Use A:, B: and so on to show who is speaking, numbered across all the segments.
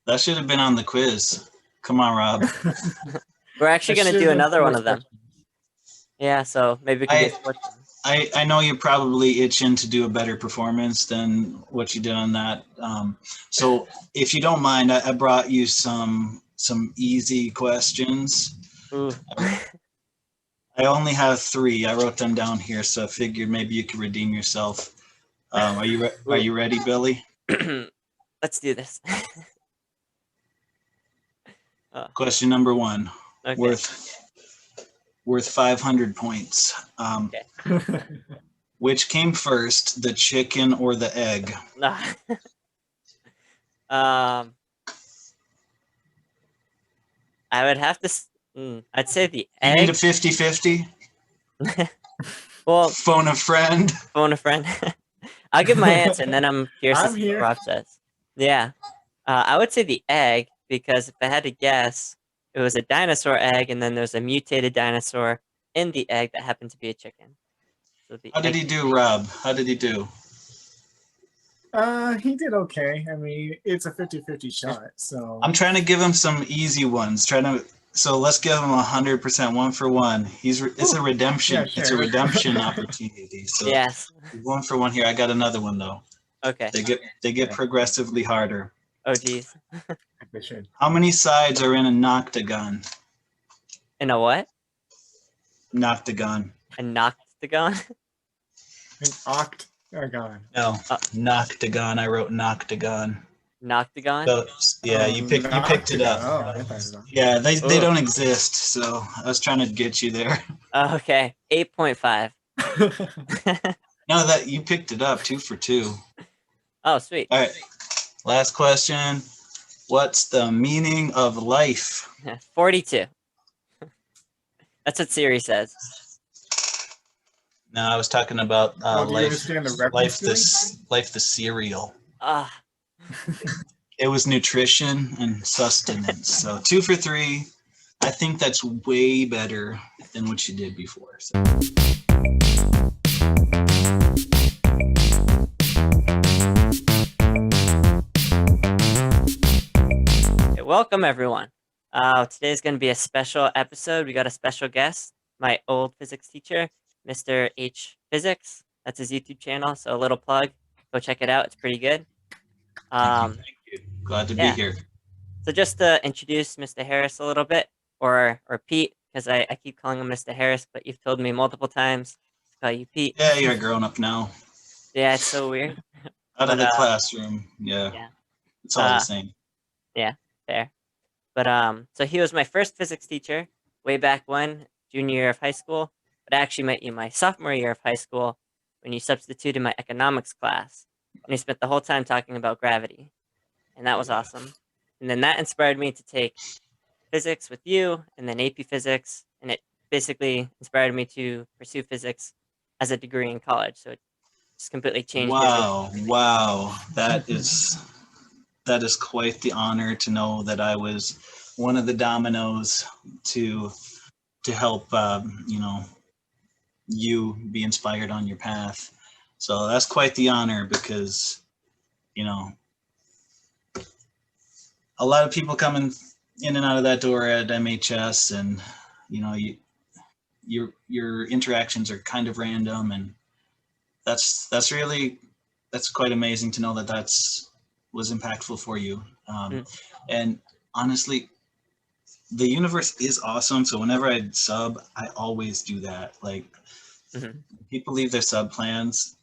A: That should have been on the quiz. Come on, Rob.
B: We're actually going to do another one of them. Yeah, so maybe we can get fortune.
A: I know you're probably itching to do a better performance than what you did on that. So if you don't mind, I brought you some easy questions.
B: Ooh.
A: I only have 3. I wrote them down here, so I figured maybe you could redeem yourself. Are you ready, Billy?
B: Let's do this.
A: Question number 1,
B: Okay.
A: worth 500 points.
B: Okay.
A: Which came first, the chicken or the egg?
B: I would have to. I'd say the egg.
A: You need a 50-50?
B: Well,
A: phone a friend.
B: Phone a friend. I'll give my answer, and then I'm curious to see what Rob says. Yeah, I would say the egg, because if I had to guess, it was a dinosaur egg, and then there's a mutated dinosaur in the egg that happened to be a chicken. So
A: How did he do, Rob? How did he do?
C: He did okay. I mean, it's a 50-50 shot, so...
A: I'm trying to give him some easy ones. So let's give him 100%, 1 for 1. It's a redemption. Yeah, sure. It's a redemption opportunity. So
B: yes.
A: 1 for 1 here. I got another one though.
B: Okay.
A: They get progressively harder.
B: Oh geez.
A: How many sides are in an octagon?
B: In a what?
A: An octagon.
B: An octagon?
C: An octagon.
A: No, noctagon. I wrote noctagon.
B: Noctagon?
A: So, yeah, you picked it up.
C: Oh,
A: yeah, they don't exist, so I was trying to get you there.
B: Okay, 8.5.
A: No, that you picked it up, 2 for 2.
B: Oh, sweet.
A: All right, last question. What's the meaning of life?
B: 42. That's what Siri says.
A: No, I was talking about life the cereal. It was nutrition and sustenance. So 2 for 3. I think that's way better than what you did before. So.
B: Okay, welcome everyone. Today's going to be a special episode. We got a special guest, my old physics teacher, MrHPhysics. That's his YouTube channel. So a little plug. Go check it out. It's pretty good.
A: Thank you. Glad to be here.
B: So just to introduce Mr. Harris a little bit, or Pete, because I keep calling him Mr. Harris, but you've told me multiple times to call you Pete.
A: Yeah, you're grown up now.
B: Yeah, it's so weird.
A: Out of the classroom. Yeah. It's all the same.
B: Yeah, fair. But so he was my first physics teacher way back when, junior year of high school. But I actually met you my sophomore year of high school when you substituted my economics class. And he spent the whole time talking about gravity. And that was awesome. And then that inspired me to take physics with you, and then AP Physics. And it basically inspired me to pursue physics as a degree in college. So it just completely changed.
A: Wow. That is quite the honor to know that I was one of the dominoes to help, you be inspired on your path. So that's quite the honor because, a lot of people coming in and out of that door at MHS, and your interactions are kind of random, and that's quite amazing to know that was impactful for you. And honestly, the universe is awesome. So whenever I sub, I always do that. Like people leave their sub plans.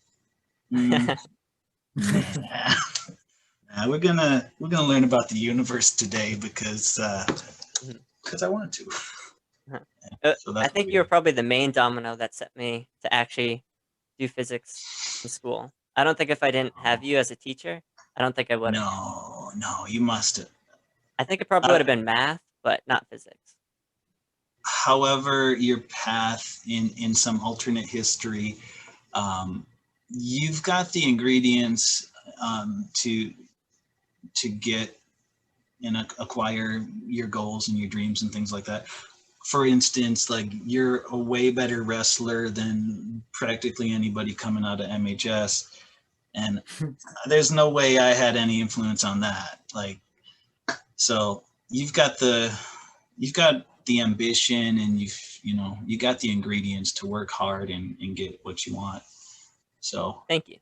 A: We're gonna learn about the universe today because I wanted to.
B: So I think you're probably the main domino that set me to actually do physics in school. I don't think if I didn't have you as a teacher, I don't think I would have.
A: No, you must have.
B: I think it probably would have been math, but not physics.
A: However, your path in some alternate history, you've got the ingredients to get and acquire your goals and your dreams and things like that. For instance, like you're a way better wrestler than practically anybody coming out of MHS. And there's no way I had any influence on that. Like So you've got the ambition, and you got the ingredients to work hard and get what you want. So
B: Thank you.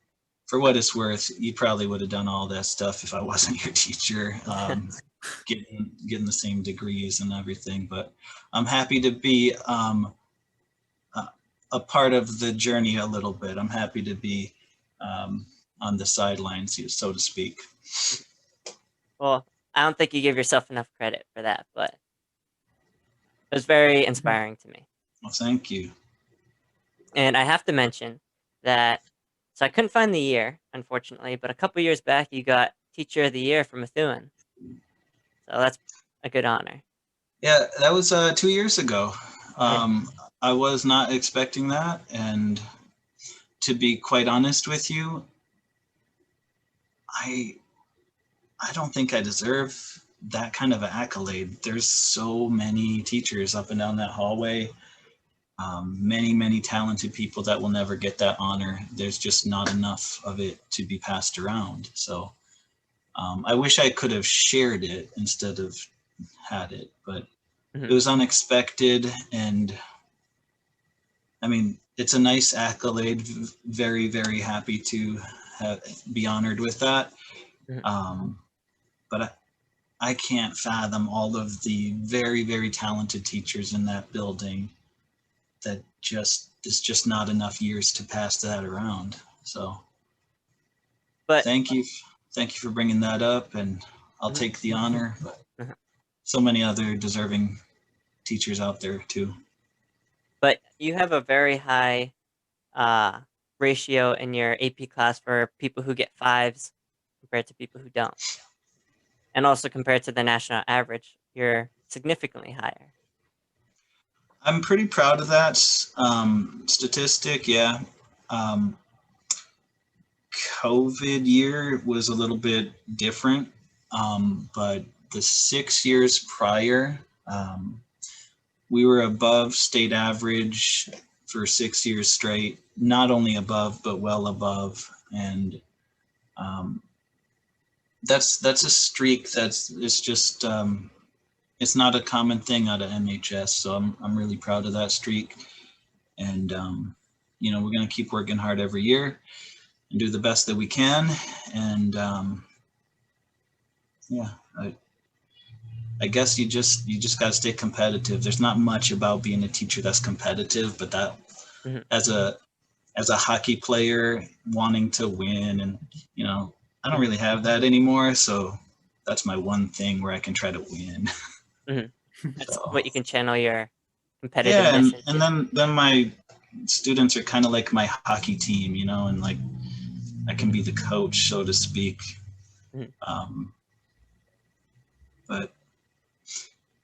A: for what it's worth, you probably would have done all that stuff if I wasn't your teacher, getting the same degrees and everything. But I'm happy to be a part of the journey a little bit. I'm happy to be on the sidelines, so to speak.
B: Well, I don't think you give yourself enough credit for that, but it was very inspiring to me.
A: Well, thank you.
B: And I have to mention that, so I couldn't find the year, unfortunately, but a couple years back, you got Teacher of the Year from Methuen. So that's a good honor.
A: Yeah, that was 2 years ago. I was not expecting that, and to be quite honest with you, I don't think I deserve that kind of an accolade. There's so many teachers up and down that hallway, many talented people that will never get that honor. There's just not enough of it to be passed around. So I wish I could have shared it instead of had it, but it was unexpected, and I mean, it's a nice accolade. Very, very happy to be honored with that. But I can't fathom all of the very, very talented teachers in that building that there's just not enough years to pass that around. So
B: but
A: thank you for bringing that up, and I'll take the honor. But so many other deserving teachers out there too.
B: But you have a very high ratio in your AP class for people who get 5s compared to people who don't. And also compared to the national average, you're significantly higher.
A: I'm pretty proud of that statistic, yeah. COVID year was a little bit different, but the 6 years prior, we were above state average for 6 years straight, not only above, but well above. And that's a streak it's just, it's not a common thing out of MHS. So I'm really proud of that streak. And, we're going to keep working hard every year and do the best that we can. And I guess you just got to stay competitive. There's not much about being a teacher that's competitive, but that as a hockey player wanting to win, and I don't really have that anymore. So that's my one thing where I can try to win.
B: That's
A: So,
B: what you can channel your competitiveness
A: yeah,
B: into.
A: and then my students are kind of like my hockey team, and like I can be the coach, so to speak. But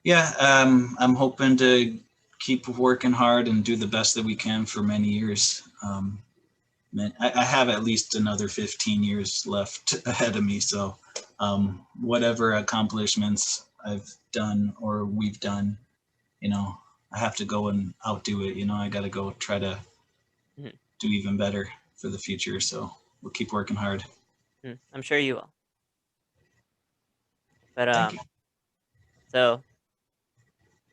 A: yeah, I'm hoping to keep working hard and do the best that we can for many years. I have at least another 15 years left ahead of me. So whatever accomplishments I've done or we've done, I have to go and outdo it. I got to go try to do even better for the future. So we'll keep working hard.
B: I'm sure you will. But
A: Thank you.
B: so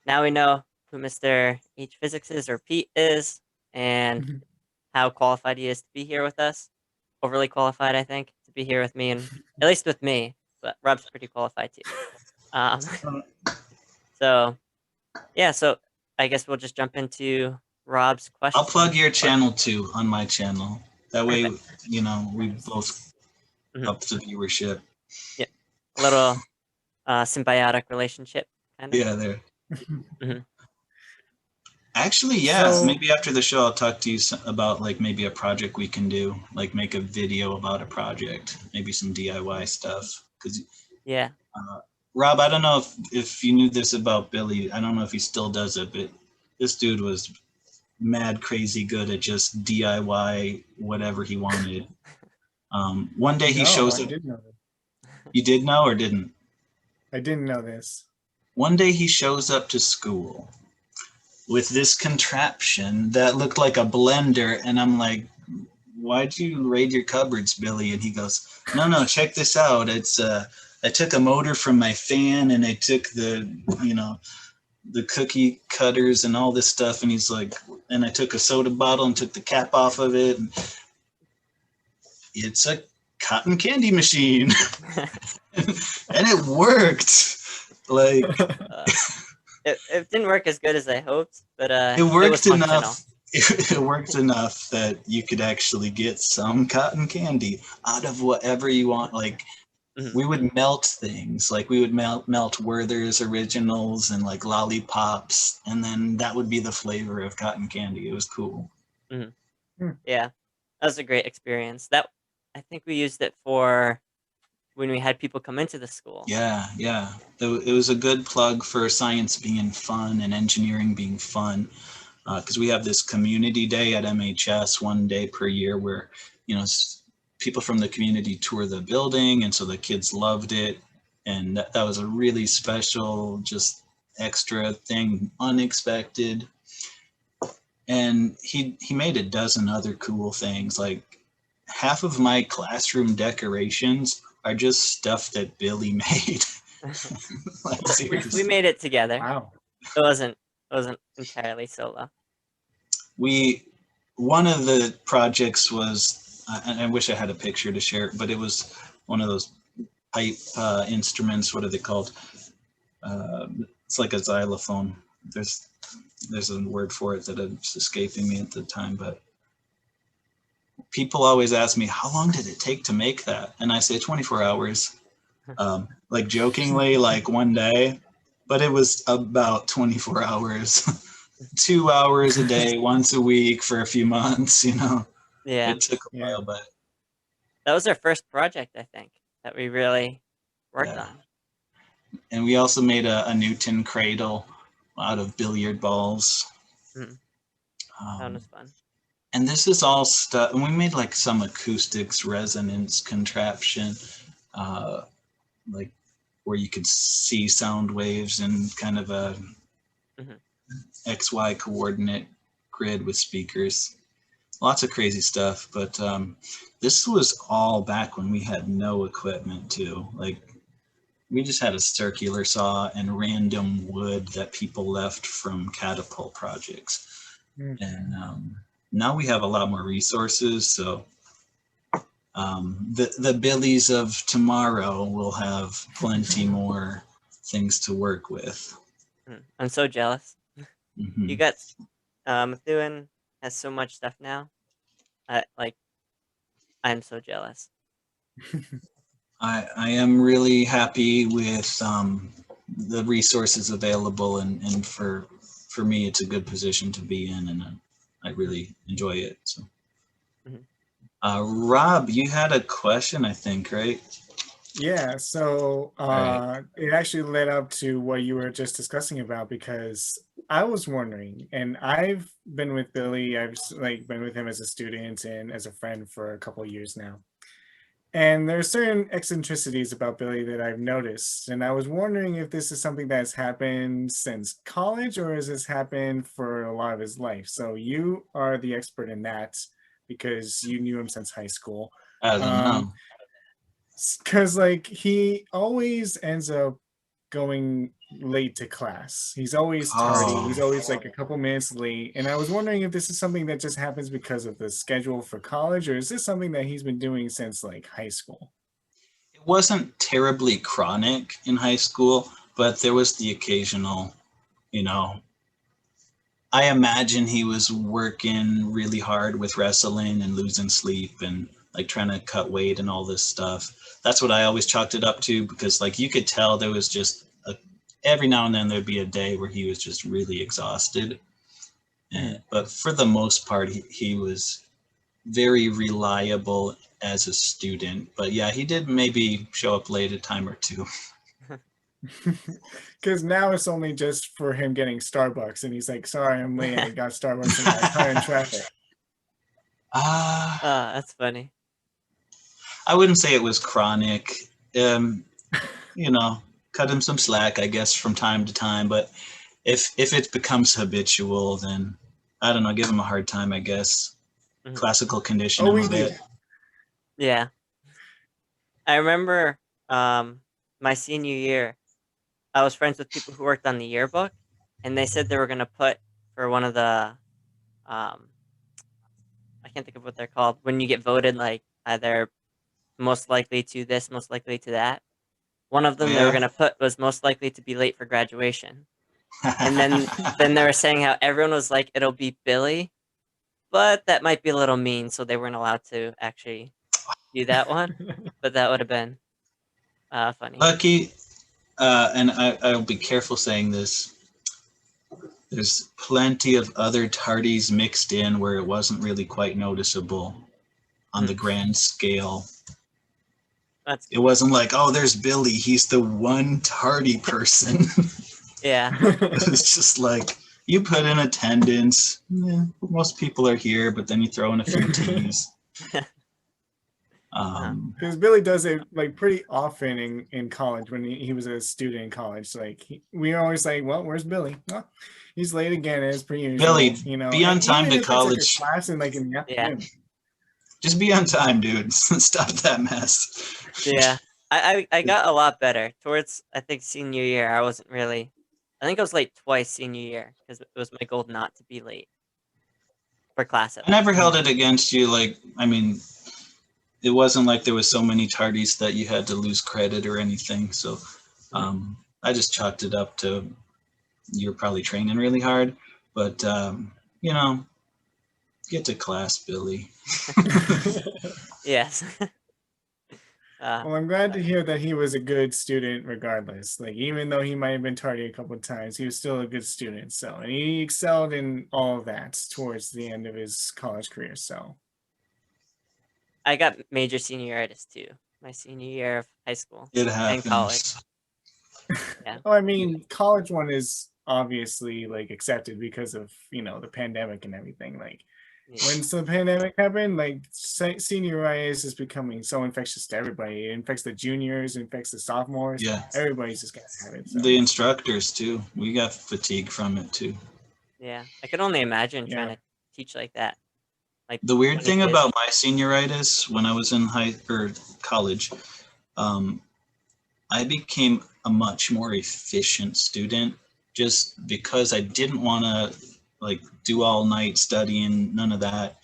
B: now we know who MrHPhysics is, or Pete is, and how qualified he is to be here with us. Overly qualified, I think, to be here with me, and at least with me. But Rob's pretty qualified too. So yeah, so I guess we'll just jump into Rob's question.
A: I'll plug your channel too on my channel. That way,
B: Perfect.
A: we both up the viewership.
B: Yeah, a little symbiotic relationship, kind of.
A: Yeah, there. Actually, yeah.
C: So-
A: maybe after the show, I'll talk to you about like maybe a project we can do, like make a video about a project, maybe some DIY stuff. Cause
B: Yeah.
A: Rob, I don't know if you knew this about Billy. I don't know if he still does it, but this dude was mad crazy good at just DIY whatever he wanted. One day he shows
C: I
A: up.
C: did know that.
A: You did know or didn't?
C: I didn't know this.
A: One day he shows up to school with this contraption that looked like a blender, and I'm like, why'd you raid your cupboards, Billy? And he goes, no, check this out. It's a I took a motor from my fan and I took the, you know, the cookie cutters and all this stuff. And he's like, and I took a soda bottle and took the cap off of it. And it's a cotton candy machine. And it worked. Like,
B: it didn't work as good as I hoped, but
A: it worked
B: was functional.
A: enough. It worked enough that you could actually get some cotton candy out of whatever you want. Like, we would melt things. Like, we would melt Werther's Originals and like lollipops, and then that would be the flavor of cotton candy. It was cool.
B: Yeah, that was a great experience. That I think we used it for when we had people come into the school.
A: Yeah. It was a good plug for science being fun and engineering being fun. Because we have this community day at MHS 1 day per year where, you know, people from the community tour the building, and so the kids loved it. And that was a really special, just extra thing, unexpected. And he made a dozen other cool things. Like, half of my classroom decorations are just stuff that Billy made. Like, seriously.
B: We made it together.
C: Wow.
B: It wasn't entirely solo.
A: One of the projects was, I wish I had a picture to share, but it was one of those pipe instruments. What are they called? It's like a xylophone. There's a word for it that is escaping me at the time, but people always ask me, how long did it take to make that? And I say 24 hours, like jokingly, like 1 day, but it was about 24 hours. 2 hours a day, once a week for a few months, you know.
B: Yeah.
A: It took a while, but
B: that was our first project, I think, that we really worked on.
A: And we also made a Newton cradle out of billiard balls.
B: That was fun.
A: And this is all stuff, and we made like some acoustics resonance contraption, like where you could see sound waves in kind of a XY coordinate grid with speakers. Lots of crazy stuff, but this was all back when we had no equipment too. Like, we just had a circular saw and random wood that people left from catapult projects. And now we have a lot more resources, so the Billies of tomorrow will have plenty more things to work with.
B: I'm so jealous. You got Methuen has so much stuff now. I'm so jealous.
A: I am really happy with the resources available, and for me, it's a good position to be in, and I really enjoy it. So, Rob, you had a question, I think, right?
C: Yeah, so
A: Right.
C: it actually led up to what you were just discussing about, because I was wondering, and I've been with Billy, I've been with him as a student and as a friend for a couple of years now. And there are certain eccentricities about Billy that I've noticed, and I was wondering if this is something that's happened since college, or has this happened for a lot of his life? So you are the expert in that because you knew him since high school.
A: I don't know.
C: Because like he always ends up going late to class. He's always tardy. He's always like a couple minutes late. And I was wondering if this is something that just happens because of the schedule for college, or is this something that he's been doing since like high school?
A: It wasn't terribly chronic in high school, but there was the occasional, you know, I imagine he was working really hard with wrestling and losing sleep and like trying to cut weight and all this stuff. That's what I always chalked it up to, because like you could tell there was just every now and then there'd be a day where he was just really exhausted. But for the most part, he was very reliable as a student. But yeah, he did maybe show up late a time or two.
C: Because now it's only just for him getting Starbucks, and he's like, sorry, I'm late. I got Starbucks and I caught in traffic.
B: That's funny.
A: I wouldn't say it was chronic. You know, cut him some slack, I guess, from time to time. But if it becomes habitual, then I don't know, give him a hard time, I guess. Classical condition him a bit.
B: Yeah. I remember my senior year, I was friends with people who worked on the yearbook, and they said they were gonna put for one of the um I can't think of what they're called when you get voted like either most likely to this, most likely to that. One of them they were
A: Yeah.
B: gonna put was most likely to be late for graduation. And then they were saying how everyone was like, it'll be Billy, but that might be a little mean, so they weren't allowed to actually do that one. But that would have been funny.
A: Lucky, and I'll be careful saying this. There's plenty of other tardies mixed in where it wasn't really quite noticeable on the grand scale.
B: That's
A: It wasn't like, oh, there's Billy. He's the one tardy person.
B: yeah.
A: It was just like, you put in attendance. Yeah, most people are here, but then you throw in a few T's.
C: Because Billy does it like pretty often in college when he was a student in college. Like we were always like, well, where's Billy? Well, he's late again as per usual.
A: Billy,
C: you know,
A: be on
C: and
A: time
C: even
A: to
C: if it's like a
A: college.
C: class in like in the
B: Yeah.
C: afternoon.
A: Just be on time, dude. Stop that mess.
B: Yeah. I got a lot better towards I think senior year. I wasn't really. I think I was late twice senior year because it was my goal not to be late for class.
A: I never held it against you. Like, I mean, it wasn't like there was so many tardies that you had to lose credit or anything. So I just chalked it up to you're probably training really hard. But, you know, get to class, Billy.
B: Yes.
C: Well, I'm glad to hear that he was a good student regardless. Like, even though he might have been tardy a couple of times, he was still a good student. So, and he excelled in all of that towards the end of his college career. So,
B: I got major senioritis too. My senior year of high school
A: It
B: and college.
A: happens.
B: Yeah.
C: well, I mean, college one is obviously like accepted because of, you know, the pandemic and everything. Like,
B: Yeah.
C: when the pandemic happened, like senioritis is becoming so infectious to everybody. It infects the juniors, it infects the sophomores.
A: Yeah.
C: Everybody's just gonna have it. So.
A: The instructors, too. We got fatigue from it, too.
B: Yeah. I could only imagine
C: Yeah.
B: trying to teach like that. Like
A: The weird
B: 20
A: thing
B: kids.
A: about my senioritis when I was in college, I became a much more efficient student just because I didn't want to like do all night studying, none of that.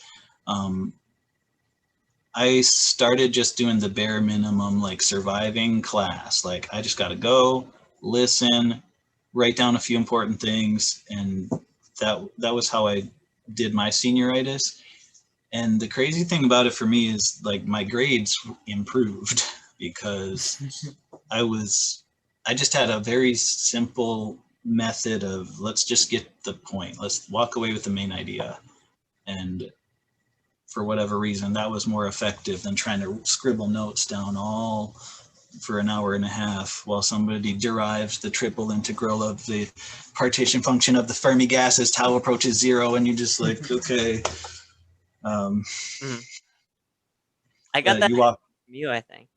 A: I started just doing the bare minimum, like surviving class. Like I just got to go, listen, write down a few important things, and that was how I did my senioritis. And the crazy thing about it for me is like my grades improved because I just had a very simple method of let's just get the point. Let's walk away with the main idea. And for whatever reason, that was more effective than trying to scribble notes down all for an hour and a half while somebody derives the triple integral of the partition function of the Fermi gas as tau approaches zero. And you're just like, okay.
B: I got that
A: you
B: from you, I think.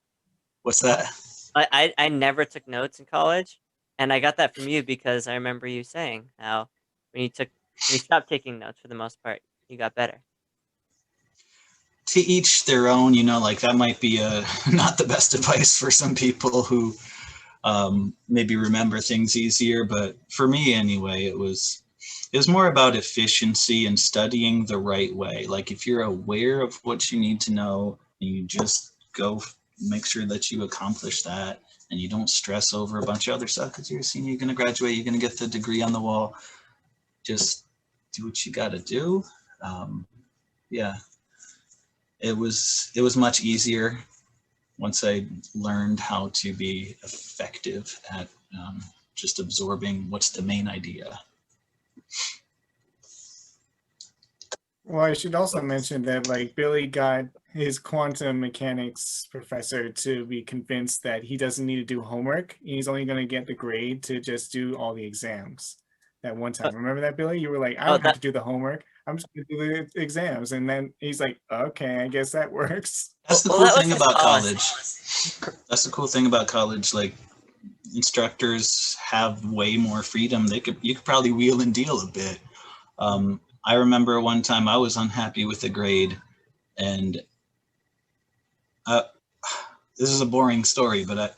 A: What's that?
B: I never took notes in college, and I got that from you because I remember you saying how when you stopped taking notes for the most part, you got better.
A: To each their own, you know, like that might be not the best advice for some people who maybe remember things easier, but for me anyway, it was more about efficiency and studying the right way. Like if you're aware of what you need to know and you just go make sure that you accomplish that and you don't stress over a bunch of other stuff because you're a senior, you're going to graduate, you're going to get the degree on the wall. Just do what you got to do. Yeah, it was much easier once I learned how to be effective at just absorbing what's the main idea.
C: Well, I should also mention that like Billy got his quantum mechanics professor to be convinced that he doesn't need to do homework. He's only going to get the grade to just do all the exams. That one time, remember that, Billy? You were like, I don't have to do the homework. I'm just going to do the exams. And then he's like, okay, I guess that works.
A: That's the cool thing about college. That's the cool thing about college. Like instructors have way more freedom. You could probably wheel and deal a bit. I remember one time I was unhappy with a grade, and this is a boring story, but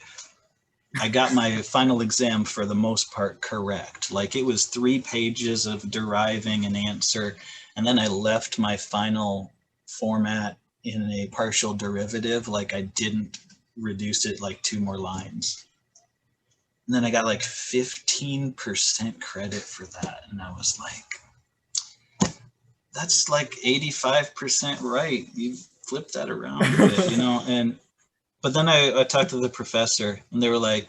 A: I got my final exam for the most part correct. Like, it was 3 pages of deriving an answer, and then I left my final format in a partial derivative. Like, I didn't reduce it like 2 more lines. And then I got like 15% credit for that. And I was like, that's like 85% right. You flip that around a bit, you know? But then I talked to the professor, and they were like,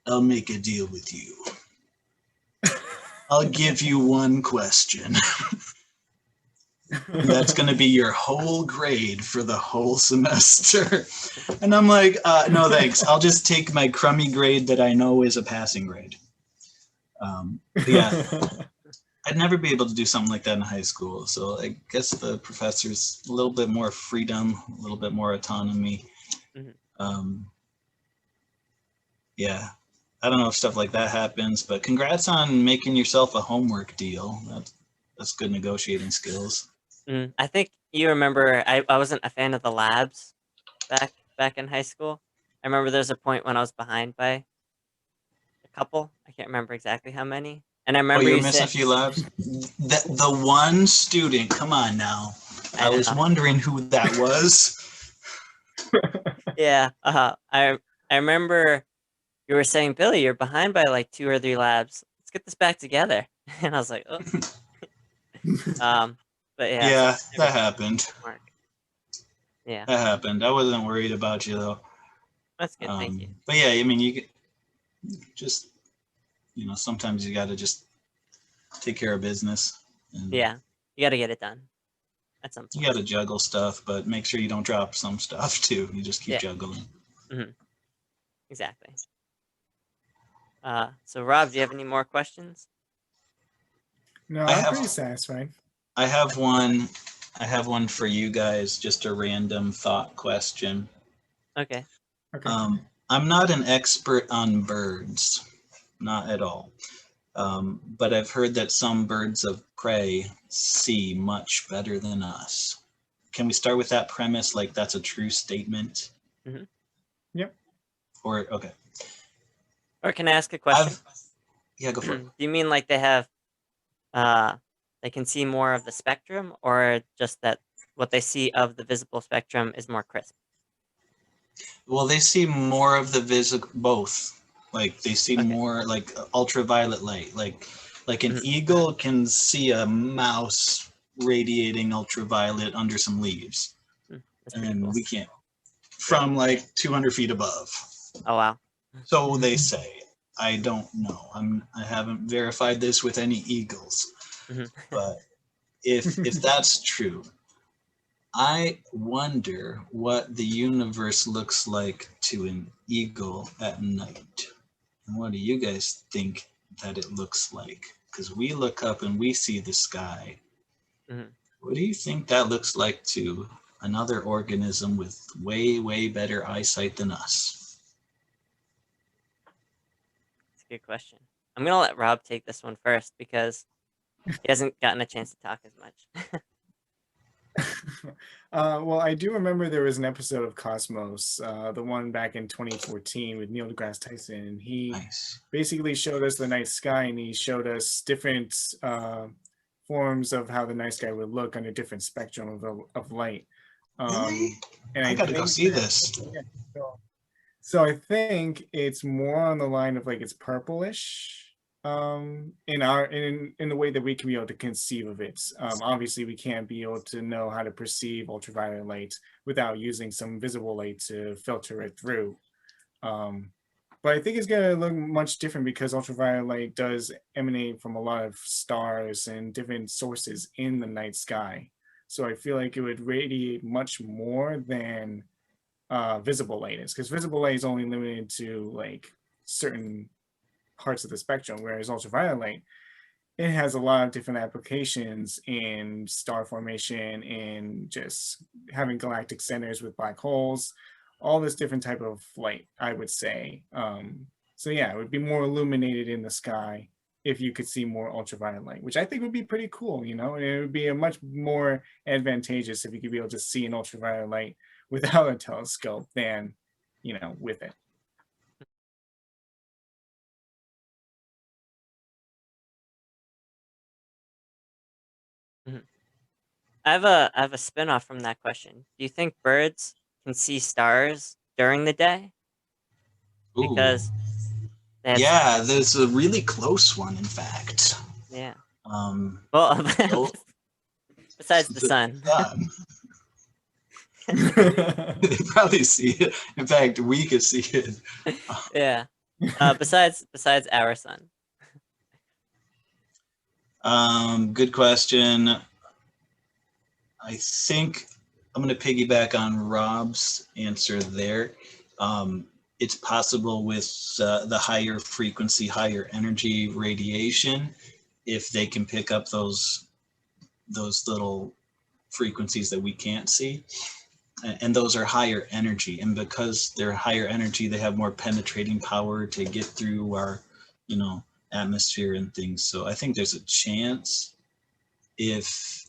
A: I'll make a deal with you. I'll give you 1 question. And that's going to be your whole grade for the whole semester. And I'm like, no, thanks. I'll just take my crummy grade that I know is a passing grade. Yeah, I'd never be able to do something like that in high school. So I guess the professor's a little bit more freedom, a little bit more autonomy. Yeah, I don't know if stuff like that happens, but congrats on making yourself a homework deal. That's good negotiating skills.
B: I think you remember I wasn't a fan of the labs back in high school. I remember there's a point when I was behind by a couple. I can't remember exactly how many. And I remember
A: you were
B: you
A: missing a
B: said,
A: few labs. The one student, come on now. I was
B: know.
A: wondering who that was.
B: Yeah. I remember you were saying, Billy, you're behind by like 2 or 3 labs. Let's get this back together. And I was like, oh. But yeah.
A: Yeah,
B: So
A: that happened.
B: Mark. Yeah.
A: That happened. I wasn't worried about you though.
B: That's good. Thank you.
A: But yeah, I mean, you just, sometimes you got to just take care of business. And
B: Yeah. You got to get it done at some point.
A: You got to juggle stuff, but make sure you don't drop some stuff too. You just keep juggling.
B: Exactly. So Rob, do you have any more questions?
C: No, I'm pretty satisfied.
A: I have one for you guys, just a random thought question.
B: Okay.
A: I'm not an expert on birds, not at all. But I've heard that some birds of prey see much better than us. Can we start with that premise? Like, that's a true statement?
C: Yep.
A: Okay.
B: Or can I ask a question?
A: Yeah, go for it.
B: Do you mean like they have, they can see more of the spectrum, or just that what they see of the visible spectrum is more crisp?
A: Well, they see more of the both. Like, they see more like ultraviolet light. Like an eagle can see a mouse radiating ultraviolet under some leaves. And cool. We can't. From like 200 feet above.
B: Oh, wow.
A: So they say. I don't know. I haven't verified this with any eagles. But if that's true, I wonder what the universe looks like to an eagle at night. And what do you guys think that it looks like? Because we look up and we see the sky. What do you think that looks like to another organism with way, way better eyesight than us?
B: That's a good question. I'm going to let Rob take this one first because he hasn't gotten a chance to talk as much.
C: Well, I do remember there was an episode of Cosmos, the one back in 2014 with Neil deGrasse Tyson. He basically showed us the night sky, and he showed us different forms of how the night sky would look under different spectrum of light.
A: Really?
C: And
A: I gotta go see this.
C: Yeah, so I think it's more on the line of like it's purplish. In the way that we can be able to conceive of it. Obviously we can't be able to know how to perceive ultraviolet light without using some visible light to filter it through. But I think it's going to look much different because ultraviolet light does emanate from a lot of stars and different sources in the night sky. So I feel like it would radiate much more than visible light is, because visible light is only limited to like certain parts of the spectrum, whereas ultraviolet light, it has a lot of different applications in star formation and just having galactic centers with black holes, all this different type of light, I would say. So yeah, it would be more illuminated in the sky if you could see more ultraviolet light, which I think would be pretty cool, and it would be a much more advantageous if you could be able to see an ultraviolet light without a telescope than, with it.
B: I have a spin-off from that question. Do you think birds can see stars during the day?
A: Ooh,
B: Because they have
A: yeah, there's a really close one, in fact.
B: yeah.
A: Um,
B: Well,
A: oh,
B: besides the sun.
A: sun. They probably see it. In fact, we could see it.
B: Yeah. Besides our sun.
A: Good question. I think I'm going to piggyback on Rob's answer there. It's possible with the higher frequency, higher energy radiation, if they can pick up those little frequencies that we can't see, and those are higher energy. And because they're higher energy, they have more penetrating power to get through our, atmosphere and things. So I think there's a chance if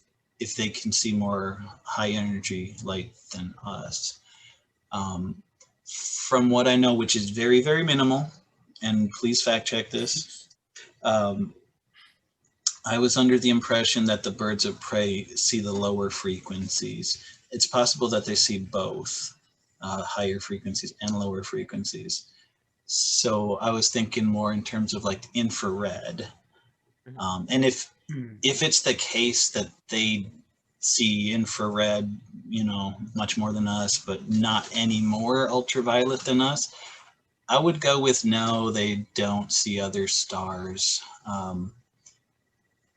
A: they can see more high energy light than us. From what I know, which is very, very minimal, and please fact check this, I was under the impression that the birds of prey see the lower frequencies. It's possible that they see both higher frequencies and lower frequencies. So I was thinking more in terms of like infrared. And if it's the case that they see infrared, much more than us, but not any more ultraviolet than us, I would go with no, they don't see other stars.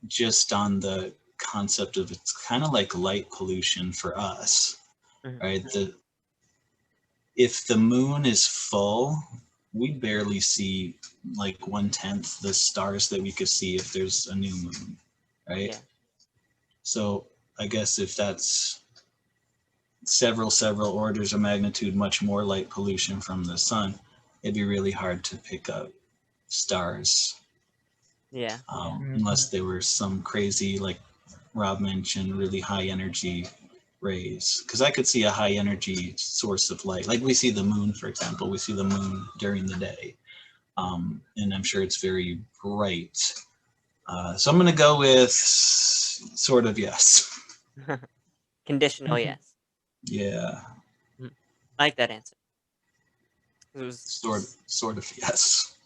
A: Just on the concept of it's kind of like light pollution for us, right? If the moon is full, we barely see like 1/10 the stars that we could see if there's a new moon, right?
B: Yeah.
A: So I guess if that's several orders of magnitude much more light pollution from the sun, it'd be really hard to pick up stars.
B: Yeah.
A: Unless they were some crazy, like Rob mentioned, really high energy rays. Because I could see a high energy source of light. Like we see the moon, for example. We see the moon during the day. And I'm sure it's very bright. So I'm going to go with sort of yes.
B: Conditional yes.
A: Yeah.
B: I like that answer. It was
A: Sort of yes.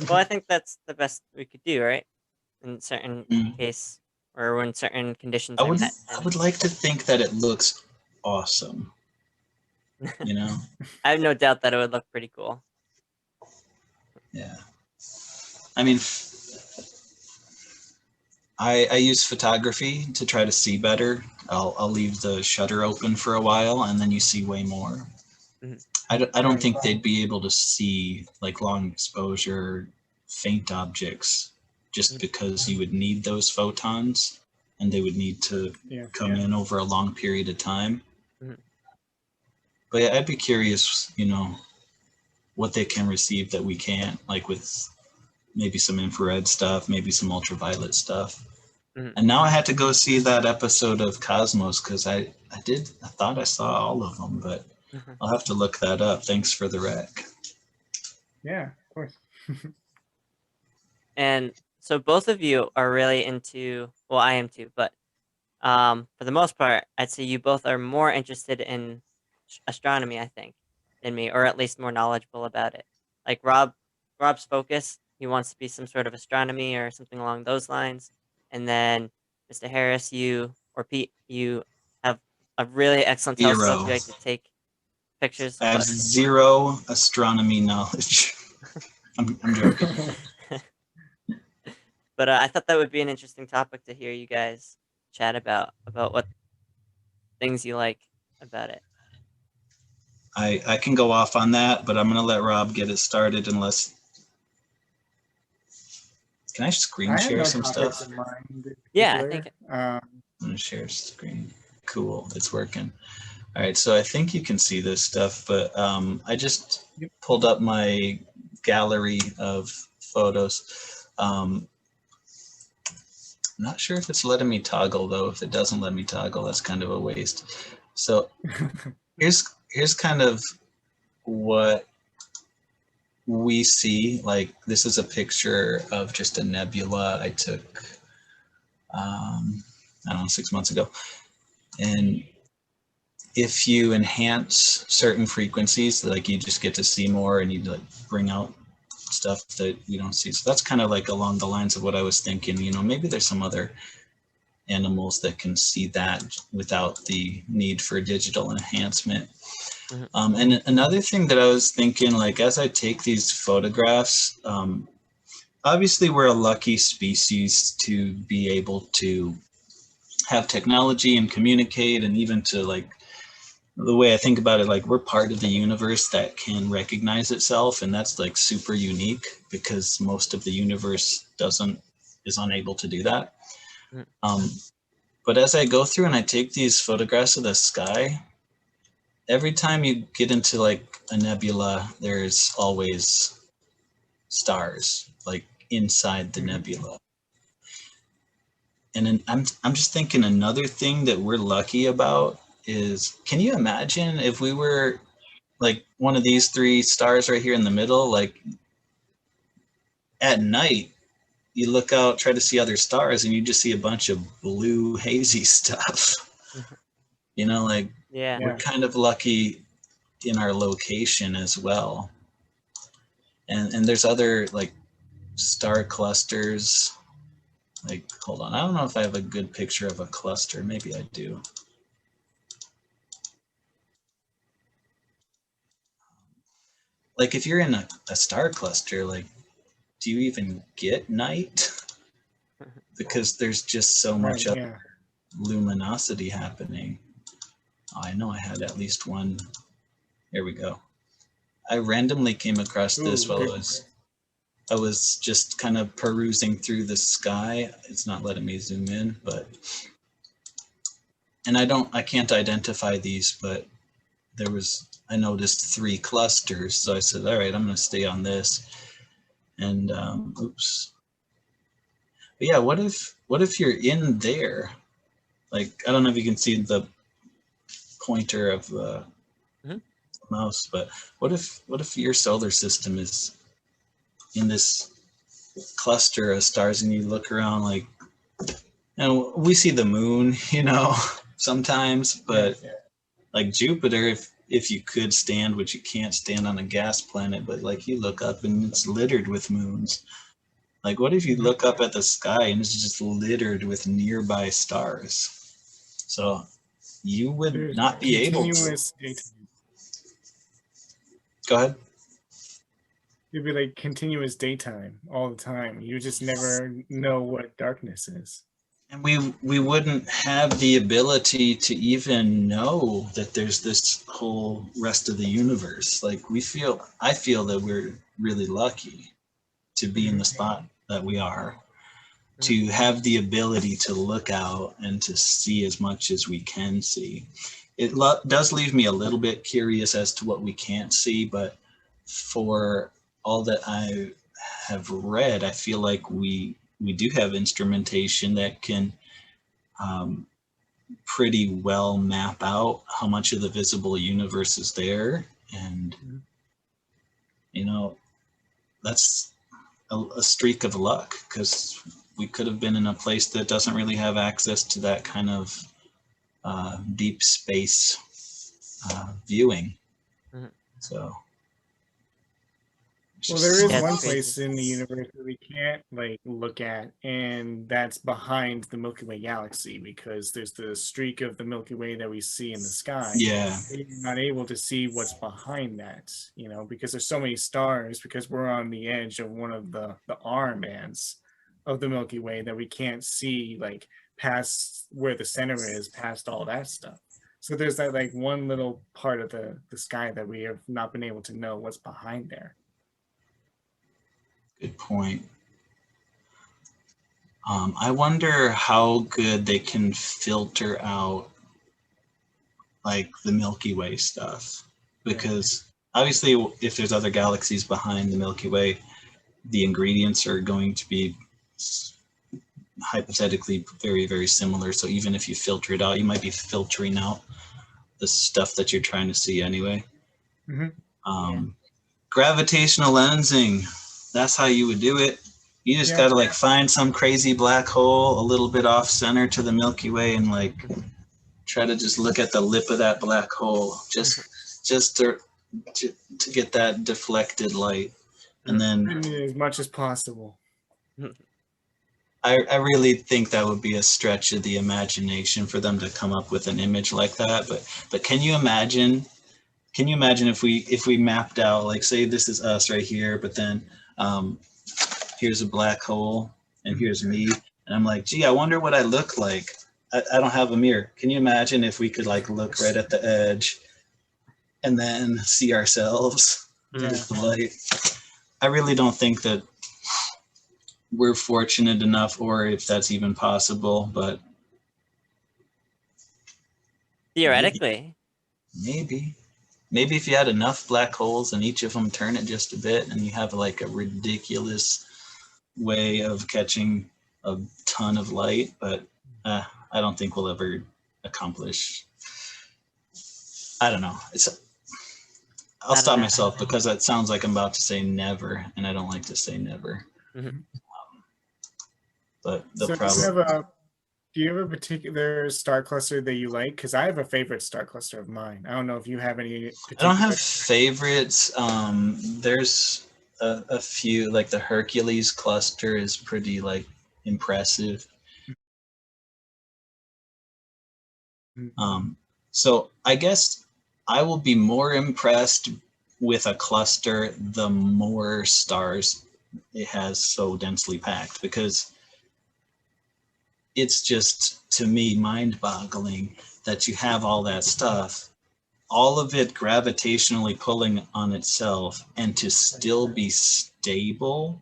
B: well, I think that's the best we could do, right? In certain case or when certain conditions are met.
A: I would like to think that it looks awesome.
B: I have no doubt that it would look pretty cool.
A: Yeah. I mean, I use photography to try to see better. I'll leave the shutter open for a while and then you see way more. I don't think they'd be able to see like long exposure faint objects just because you would need those photons and they would need to come in over a long period of time. But yeah, I'd be curious, what they can receive that we can't, like with maybe some infrared stuff, maybe some ultraviolet stuff. And now I had to go see that episode of Cosmos because I thought I saw all of them, but I'll have to look that up. Thanks for the rec.
C: Yeah, of course.
B: And so both of you are really into, well, I am too, but for the most part, I'd say you both are more interested in astronomy, I think, than me, or at least more knowledgeable about it. Like Rob's focus, he wants to be some sort of astronomy or something along those lines. And then Mr. Harris, you or Pete, you have a really excellent telescope. You like to take pictures.
A: I have zero astronomy knowledge. I'm joking.
B: But I thought that would be an interesting topic to hear you guys chat about what things you like about it.
A: I can go off on that, but I'm going to let Rob get it started unless... Can I screen share some stuff?
B: Yeah, I think...
A: I'm going to share screen. Cool, it's working. All right, so I think you can see this stuff, but I just pulled up my gallery of photos. I'm not sure if it's letting me toggle, though. If it doesn't let me toggle, that's kind of a waste. So here's kind of what we see. Like, this is a picture of just a nebula I took I don't know, 6 months ago. And if you enhance certain frequencies, like you just get to see more and you like bring out stuff that you don't see. So that's kind of like along the lines of what I was thinking, you know, maybe there's some other animals that can see that without the need for digital enhancement. And another thing that I was thinking, like as I take these photographs, obviously we're a lucky species to be able to have technology and communicate, and even to like, the way I think about it, like we're part of the universe that can recognize itself, and that's like super unique because most of the universe is unable to do that. But as I go through and I take these photographs of the sky, every time you get into like a nebula, there's always stars like inside the nebula. And then I'm just thinking another thing that we're lucky about is, can you imagine if we were like one of these 3 stars right here in the middle, like at night, you look out, try to see other stars, and you just see a bunch of blue, hazy stuff. You know, like we're kind of lucky in our location as well. And there's other like star clusters. Like, hold on, I don't know if I have a good picture of a cluster. Maybe I do. Like if you're in a star cluster, like, do you even get night? Because there's just so much other luminosity happening. Oh, I know I had at least one. Here we go. I randomly came across this while I was just kind of perusing through the sky. It's not letting me zoom in, but, and I can't identify these, but I noticed 3 clusters. So I said, all right, I'm going to stay on this. And oops. But yeah, what if you're in there? Like, I don't know if you can see the pointer of the mouse, but what if your solar system is in this cluster of stars, and you look around, like, and we see the moon, you know, sometimes, but like Jupiter, if you could stand, which you can't stand on a gas planet, but like you look up and it's littered with moons. Like, what if you look up at the sky and it's just littered with nearby stars? So you would not be able to. Go ahead.
C: It'd be like continuous daytime all the time. You just never know what darkness is.
A: And we wouldn't have the ability to even know that there's this whole rest of the universe. Like I feel that we're really lucky to be in the spot that we are, to have the ability to look out and to see as much as we can see. It does leave me a little bit curious as to what we can't see, but for all that I have read, I feel like we do have instrumentation that can pretty well map out how much of the visible universe is there. And, you know, that's a streak of luck, because we could have been in a place that doesn't really have access to that kind of deep space viewing. So.
C: Well, there is one place in the universe that we can't like look at, and that's behind the Milky Way galaxy, because there's the streak of the Milky Way that we see in the sky.
A: Yeah.
C: We're not able to see what's behind that, you know, because there's so many stars, because we're on the edge of one of the arm bands of the Milky Way, that we can't see like past where the center is, past all that stuff. So there's that like one little part of the sky that we have not been able to know what's behind there.
A: Good point. I wonder how good they can filter out like the Milky Way stuff, because obviously if there's other galaxies behind the Milky Way, the ingredients are going to be hypothetically very, very similar. So even if you filter it out, you might be filtering out the stuff that you're trying to see anyway. Gravitational lensing, that's how you would do it. You just
C: Yeah.
A: gotta like find some crazy black hole a little bit off center to the Milky Way and like try to just look at the lip of that black hole just to get that deflected light. And then
C: As much as possible.
A: I really think that would be a stretch of the imagination for them to come up with an image like that. But can you imagine if we mapped out, like, say this is us right here, but then here's a black hole and here's me, and I'm like, gee, I wonder what I look like. I don't have a mirror. Can you imagine if we could like look right at the edge and then see ourselves with the light? I really don't think that we're fortunate enough, or if that's even possible, but
B: Theoretically.
A: Maybe if you had enough black holes and each of them turn it just a bit, and you have like a ridiculous way of catching a ton of light, but I don't think we'll ever accomplish. I don't know. I'll stop myself because that sounds like I'm about to say never, and I don't like to say never. But the problem.
C: Do you have a particular star cluster that you like? Because I have a favorite star cluster of mine. I don't know if you have any particular...
A: I don't have favorites. There's a few, like the Hercules cluster is pretty like impressive. So I guess I will be more impressed with a cluster the more stars it has so densely packed, because it's just, to me, mind-boggling that you have all that stuff, all of it gravitationally pulling on itself, and to still be stable,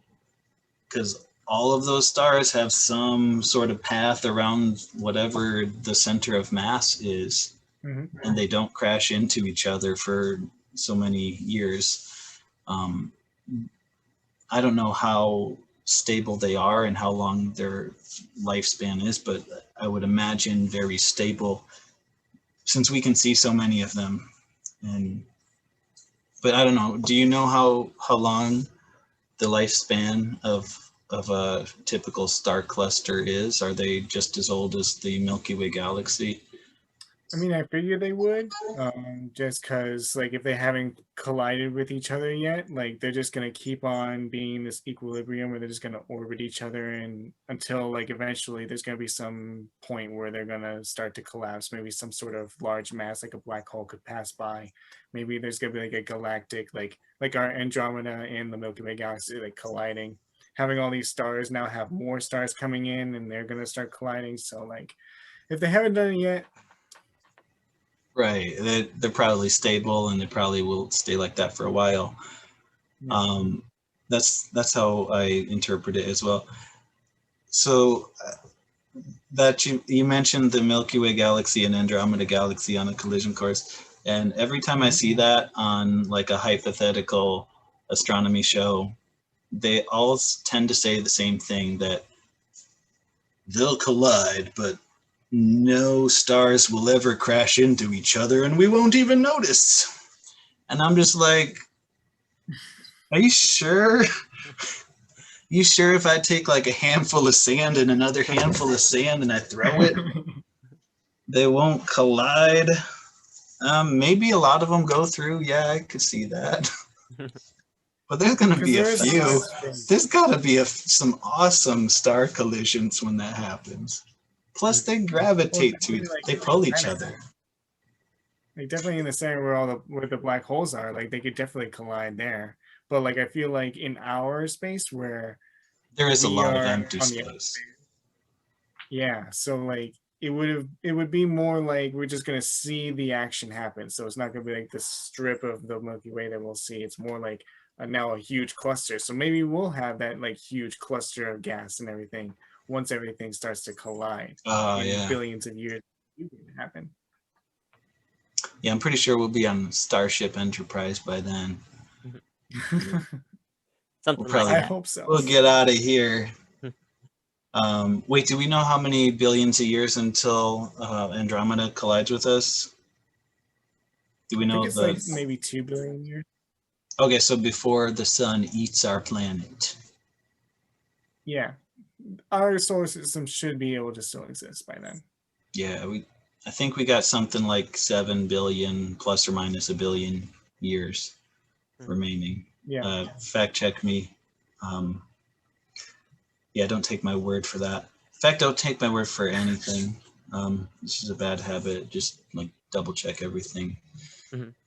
A: because all of those stars have some sort of path around whatever the center of mass is, and they don't crash into each other for so many years. I don't know how stable they are and how long their lifespan is, but I would imagine very stable since we can see so many of them. But I don't know, do you know how long the lifespan of a typical star cluster is? Are they just as old as the Milky Way galaxy?
C: I mean, I figured they would, just because, like, if they haven't collided with each other yet, like, they're just going to keep on being this equilibrium where they're just going to orbit each other, and until, like, eventually there's going to be some point where they're going to start to collapse. Maybe some sort of large mass, like a black hole, could pass by. Maybe there's going to be, like, a galactic, like our Andromeda and the Milky Way galaxy, like, colliding. Having all these stars now have more stars coming in, and they're going to start colliding. So, like, if they haven't done it yet,
A: right, they're probably stable, and they probably will stay like that for a while. That's how I interpret it as well. So that you mentioned the Milky Way galaxy and Andromeda galaxy on a collision course, and every time I see that on like a hypothetical astronomy show, they all tend to say the same thing, that they'll collide, but no stars will ever crash into each other and we won't even notice. And I'm just like, are you sure? You sure if I take like a handful of sand and another handful of sand and I throw it, they won't collide? Maybe a lot of them go through. Yeah, I could see that. But there's going to be a few. There's got to be some awesome star collisions when that happens. Plus, they gravitate they pull each other.
C: Like, definitely in the center where the black holes are, like, they could definitely collide there. But, like, I feel like in our space where
A: there is a lot of empty space.
C: Yeah, so like it would be more like we're just gonna see the action happen. So it's not gonna be like the strip of the Milky Way that we'll see. It's more like now a huge cluster. So maybe we'll have that like huge cluster of gas and everything once everything starts to collide.
A: Yeah.
C: Billions of years it can happen.
A: Yeah, I'm pretty sure we'll be on Starship Enterprise by then.
B: Something like that.
C: I hope so.
A: We'll get out of here. Wait, do we know how many billions of years until Andromeda collides with us? Do we know?
C: I think it's like maybe 2 billion years.
A: Okay, so before the sun eats our planet.
C: Yeah, our solar system should be able to still exist by then.
A: Yeah, I think we got something like 7 billion plus or minus a billion years remaining.
C: Yeah.
A: Fact check me. Yeah, don't take my word for that. In fact, don't take my word for anything. This is a bad habit. Just like double check everything.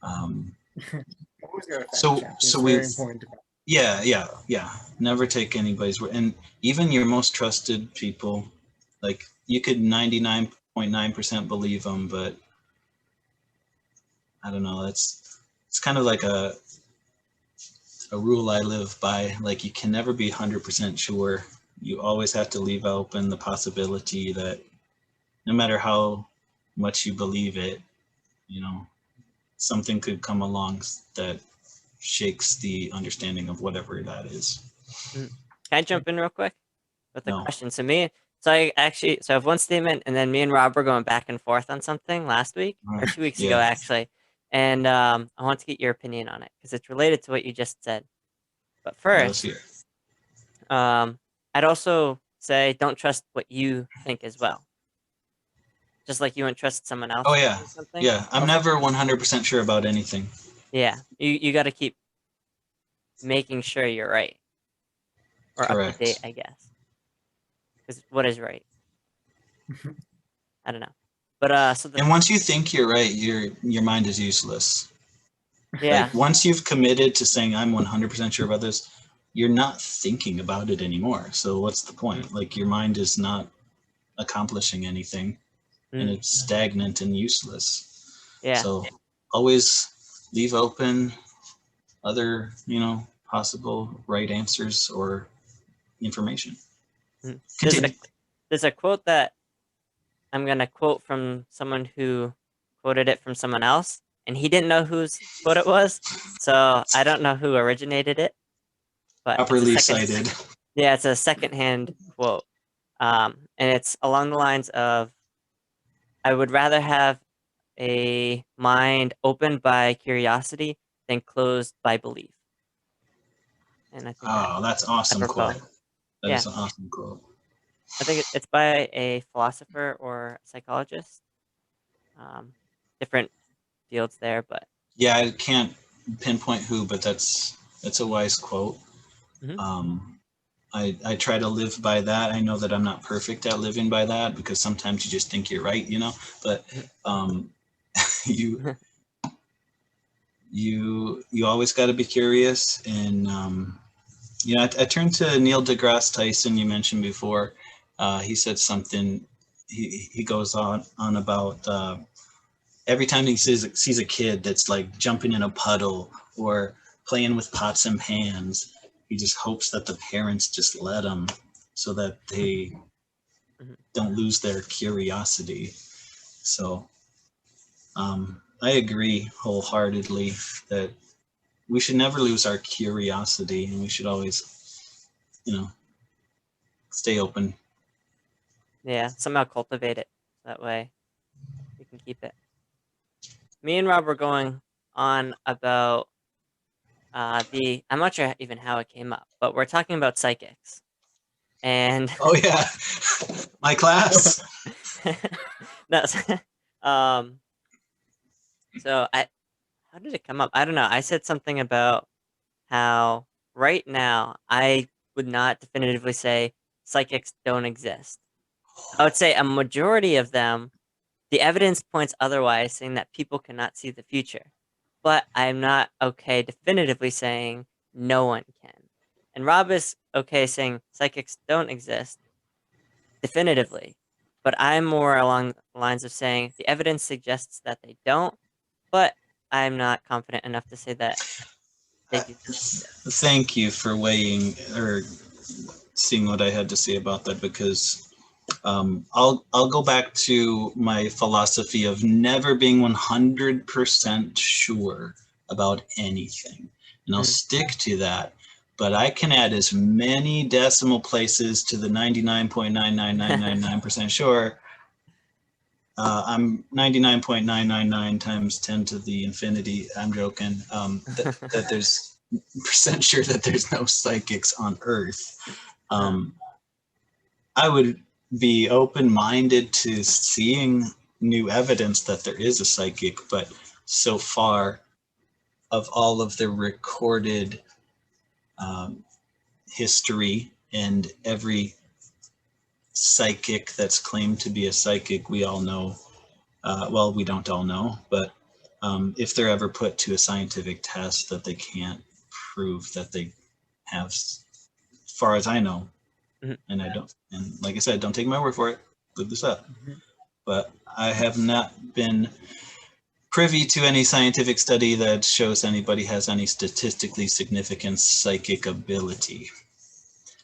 C: Always gotta fact
A: So
C: check.
A: so
C: It's
A: we
C: very important.
A: yeah. Never take anybody's word, and even your most trusted people, like you could 99.9% believe them, but I don't know. It's kind of like a rule I live by. Like you can never be 100% sure. You always have to leave open the possibility that no matter how much you believe it, you know, something could come along that shakes the understanding of whatever that is.
B: Can I jump in real quick with a
A: No.
B: question? So I have one statement, and then me and Rob were going back and forth on something last week or 2 weeks ago,
A: Yeah.
B: actually. And I want to get your opinion on it because it's related to what you just said. But
A: Yeah, let's
B: first,
A: hear.
B: I'd also say don't trust what you think as well. Just like you wouldn't trust someone else.
A: Oh yeah,
B: or something.
A: yeah. I'm never 100% sure about anything.
B: Yeah, you got to keep making sure you're right or up to date,
A: Correct.
B: I guess. Because what is right? I don't know. But so
A: And once you think you're right, your mind is useless.
B: yeah,
A: Like once you've committed to saying I'm 100% sure about this, you're not thinking about it anymore. So what's the point? Like your mind is not accomplishing anything, and it's stagnant and useless.
B: yeah.
A: So always leave open other, possible right answers or information. Continue.
B: There's a quote that I'm gonna quote from someone who quoted it from someone else, and he didn't know whose quote it was, so I don't know who originated it, but
A: Properly cited.
B: Yeah, it's a secondhand quote, and it's along the lines of, "I would rather have a mind opened by curiosity than closed by belief." And I think
A: Oh, that's awesome
B: apropos.
A: quote. That
B: Yeah,
A: is an awesome quote.
B: I think it's by a philosopher or psychologist. Um, different fields there, but
A: Yeah, I can't pinpoint who, but that's a wise quote. I try to live by that. I know that I'm not perfect at living by that because sometimes you just think you're right, but you you always got to be curious. And I turned to Neil deGrasse Tyson, you mentioned before. He said something. He goes on about every time he sees a kid that's like jumping in a puddle or playing with pots and pans, he just hopes that the parents just let them so that they don't lose their curiosity. So I agree wholeheartedly that we should never lose our curiosity, and we should always, stay open.
B: yeah, somehow cultivate it that way we can keep it. Me and Rob were going on about I'm not sure even how it came up, but we're talking about psychics. And
A: Oh yeah, my class.
B: no, so how did it come up? I don't know. I said something about how right now I would not definitively say psychics don't exist. I would say a majority of them, the evidence points otherwise, saying that people cannot see the future. But I'm not okay definitively saying no one can. And Rob is okay saying psychics don't exist definitively. But I'm more along the lines of saying the evidence suggests that they don't, but I'm not confident enough to say that they do not exist.
A: Thank you for weighing or seeing what I had to say about that, because I'll go back to my philosophy of never being 100% sure about anything, and I'll stick to that. But I can add as many decimal places to the 99.99999% sure. I'm 99.999 times 10 to the infinity. I'm joking. That there's percent sure that there's no psychics on Earth. I would be open-minded to seeing new evidence that there is a psychic, but so far of all of the recorded history and every psychic that's claimed to be a psychic, we all know, well, we don't all know, but if they're ever put to a scientific test, that they can't prove that they have, as far as I know. And I don't, and like I said, don't take my word for it, look this up. But I have not been privy to any scientific study that shows anybody has any statistically significant psychic ability.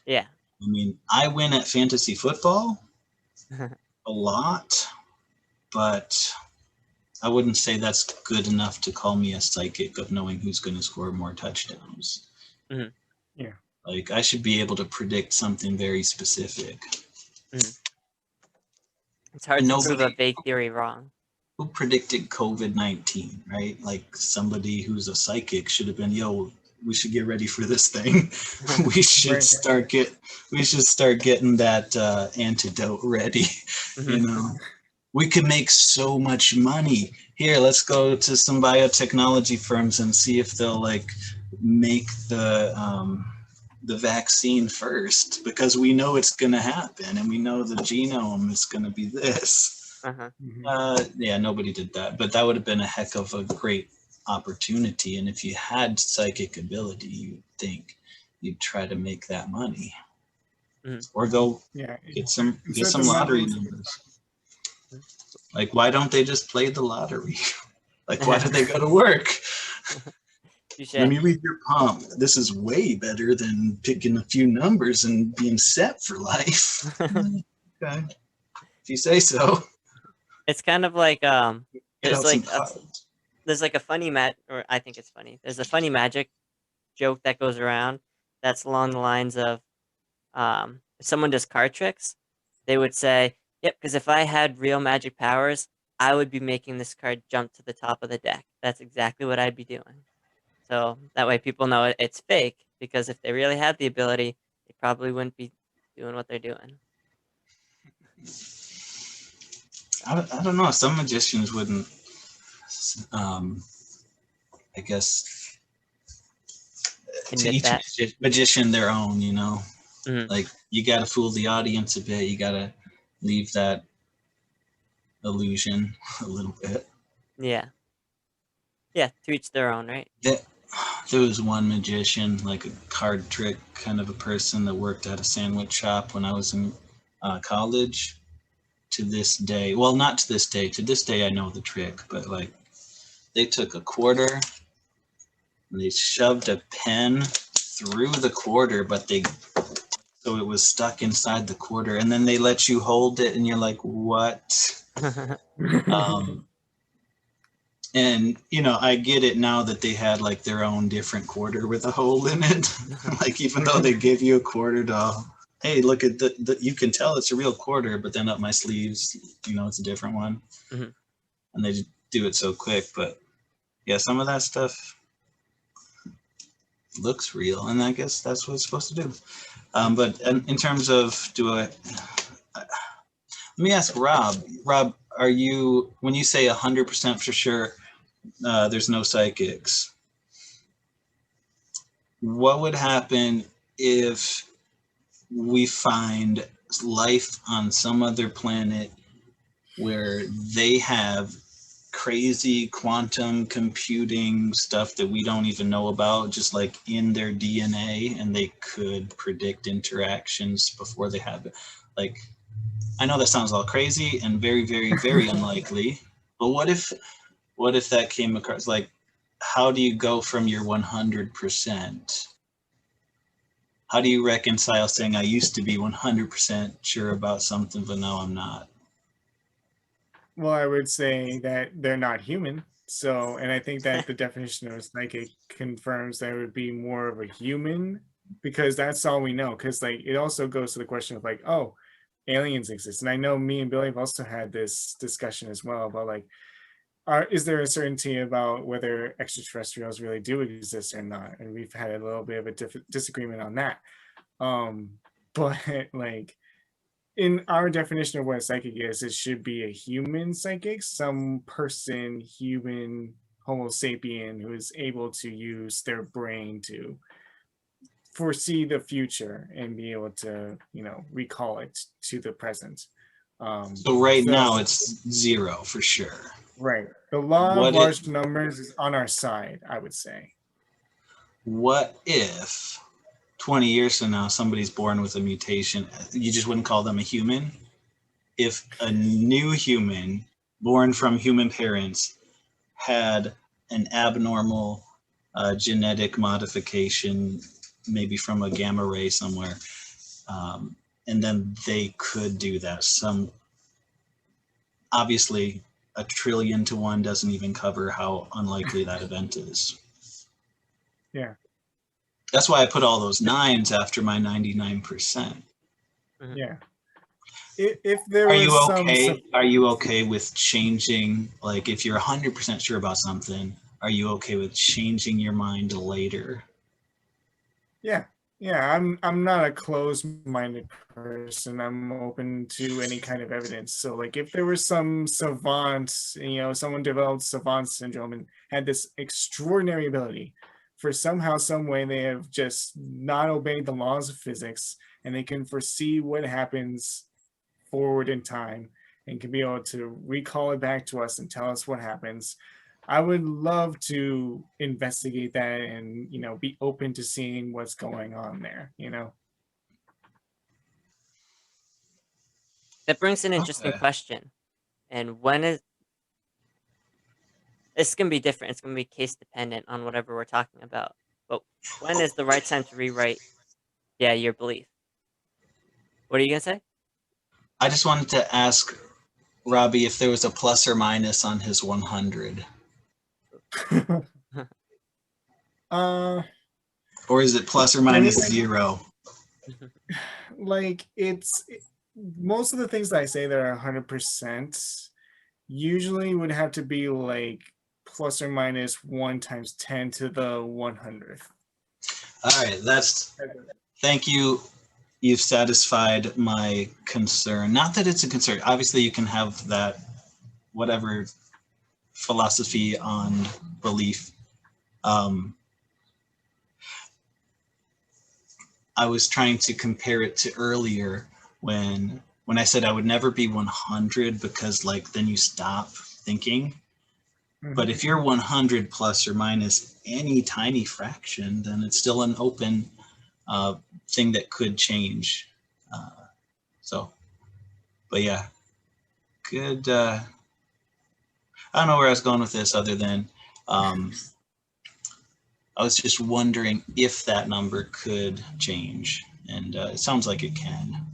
B: Yeah.
A: I mean, I win at fantasy football a lot, but I wouldn't say that's good enough to call me a psychic of knowing who's going to score more touchdowns.
C: Yeah.
A: Like, I should be able to predict something very specific.
B: It's hard to prove a vague theory wrong.
A: Who predicted COVID-19, right? Like, somebody who's a psychic should have been, yo, we should get ready for this thing. we should start getting that antidote ready. You know, we could make so much money. Here, let's go to some biotechnology firms and see if they'll like make the vaccine first, because we know it's going to happen and we know the genome is going to be this. Yeah, nobody did that, but that would have been a heck of a great opportunity. And if you had psychic ability, you'd think you'd try to make that money, or go get some lottery numbers. Like, why don't they just play the lottery? Like, why do they go to work? Let me read your palm. This is way better than picking a few numbers and being set for life. Okay, if you say so.
B: It's kind of like there's like a funny or I think it's funny. There's a funny magic joke that goes around that's along the lines of if someone does card tricks, they would say, "Yep, because if I had real magic powers, I would be making this card jump to the top of the deck. That's exactly what I'd be doing." So that way people know it's fake, because if they really had the ability, they probably wouldn't be doing what they're doing.
A: I don't know. Some magicians wouldn't, I guess, to each magician their own, you know? Like, you got to fool the audience a bit. You got to leave that illusion a little bit.
B: Yeah. Yeah, to each their own, right?
A: There was one magician, like a card trick kind of a person, that worked at a sandwich shop when I was in college. To this day, well, not to this day. To this day, I know the trick, but like, they took a quarter and they shoved a pen through the quarter, but so it was stuck inside the quarter, and then they let you hold it, and you're like, what? And you know, I get it now that they had like their own different quarter with a hole in it. Like, even though they gave you a quarter to, hey, look at the you can tell it's a real quarter, but then up my sleeves, you know, it's a different one. And they do it so quick. But yeah, some of that stuff looks real, and I guess that's what it's supposed to do. But in terms of, let me ask Rob. Rob, are you, when you say 100% for sure there's no psychics, what would happen if we find life on some other planet where they have crazy quantum computing stuff that we don't even know about, just like in their DNA, and they could predict interactions before they happen? Like, I know that sounds all crazy and very, very, very unlikely, but what if that came across? Like, how do you go from your 100%? How do you reconcile saying I used to be 100% sure about something, but now I'm not?
C: Well, I would say that they're not human. So, and I think that the definition of a psychic confirms that it would be more of a human, because that's all we know. Because like, it also goes to the question of like, oh, aliens exist. And I know me and Billy have also had this discussion as well about like, is there a certainty about whether extraterrestrials really do exist or not? And we've had a little bit of a disagreement on that. But like, in our definition of what a psychic is, it should be a human psychic, some person, human, Homo sapien, who is able to use their brain to foresee the future and be able to, recall it to the present.
A: So right
C: So,
A: now it's 0 for sure.
C: right. The law of
A: What
C: large numbers is on our side, I would say.
A: What if 20 years from now somebody's born with a mutation? You just wouldn't call them a human? If a new human born from human parents had an abnormal genetic modification, maybe from a gamma ray somewhere, and then they could do that. Obviously, 1,000,000,000 to 1 doesn't even cover how unlikely that event is.
C: Yeah.
A: That's why I put all those 9s after my 99%.
C: Yeah. If there
A: Are
C: was
A: you
C: some
A: okay? Are you okay with changing? Like, if you're 100% sure about something, are you okay with changing your mind later?
C: Yeah. I'm not a closed-minded person. I'm open to any kind of evidence. So like if there was some savant, someone developed savant syndrome and had this extraordinary ability, for somehow, some way they have just not obeyed the laws of physics, and they can foresee what happens forward in time and can be able to recall it back to us and tell us what happens. I would love to investigate that and, be open to seeing what's going on there.
B: That brings an interesting
A: Okay.
B: question. And when is it's gonna be different. It's gonna be case dependent on whatever we're talking about. But when is the right time to rewrite, your belief? What are you gonna say?
A: I just wanted to ask Robbie if there was a plus or minus on his 100. Or is it plus or minus 0?
C: Like most of the things that I say that are 100% usually would have to be like plus or minus 1 times 10 to the 100th.
A: All right, thank you. You've satisfied my concern. Not that it's a concern. Obviously, you can have that, whatever philosophy on belief. I was trying to compare it to earlier when I said I would never be 100 because then you stop thinking. But if you're 100 plus or minus any tiny fraction, then it's still an open thing that could change. But yeah, good. I don't know where I was going with this other than I was just wondering if that number could change, and it sounds like it can.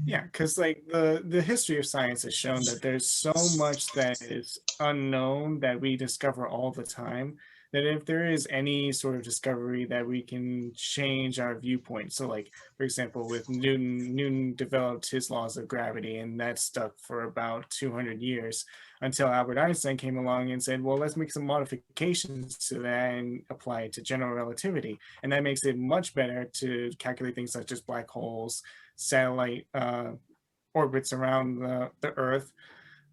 C: Yeah, because the history of science has shown that there's so much that is unknown that we discover all the time, that if there is any sort of discovery that we can change our viewpoint. So like, for example, with Newton developed his laws of gravity, and that stuck for about 200 years until Albert Einstein came along and said, well, let's make some modifications to that and apply it to general relativity. And that makes it much better to calculate things such as black holes, satellite orbits around the Earth.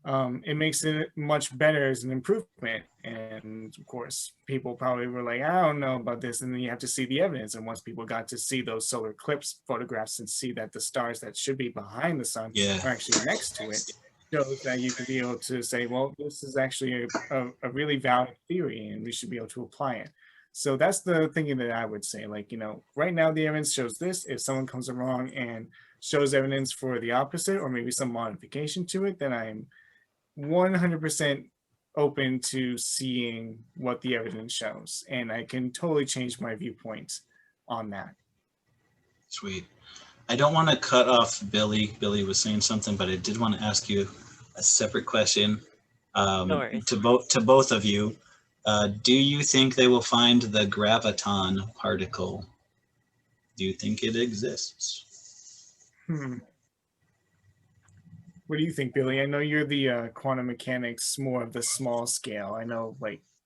C: It makes it much better as an improvement. And of course, people probably were like, I don't know about this. And then you have to see the evidence. And once people got to see those solar eclipse photographs and see that the stars that should be behind the sun are actually next to it, shows that you can be able to say, well, this is actually a really valid theory and we should be able to apply it. So that's the thinking that I would say, right now the evidence shows this. If someone comes along and shows evidence for the opposite or maybe some modification to it, then I'm 100% open to seeing what the evidence shows. And I can totally change my viewpoint on that.
A: Sweet. I don't want to cut off Billy. Billy was saying something, but I did want to ask you a separate question to both of you. Do you think they will find the Graviton particle? Do you think it exists?
C: What do you think, Billy? I know you're the quantum mechanics, more of the small scale. I know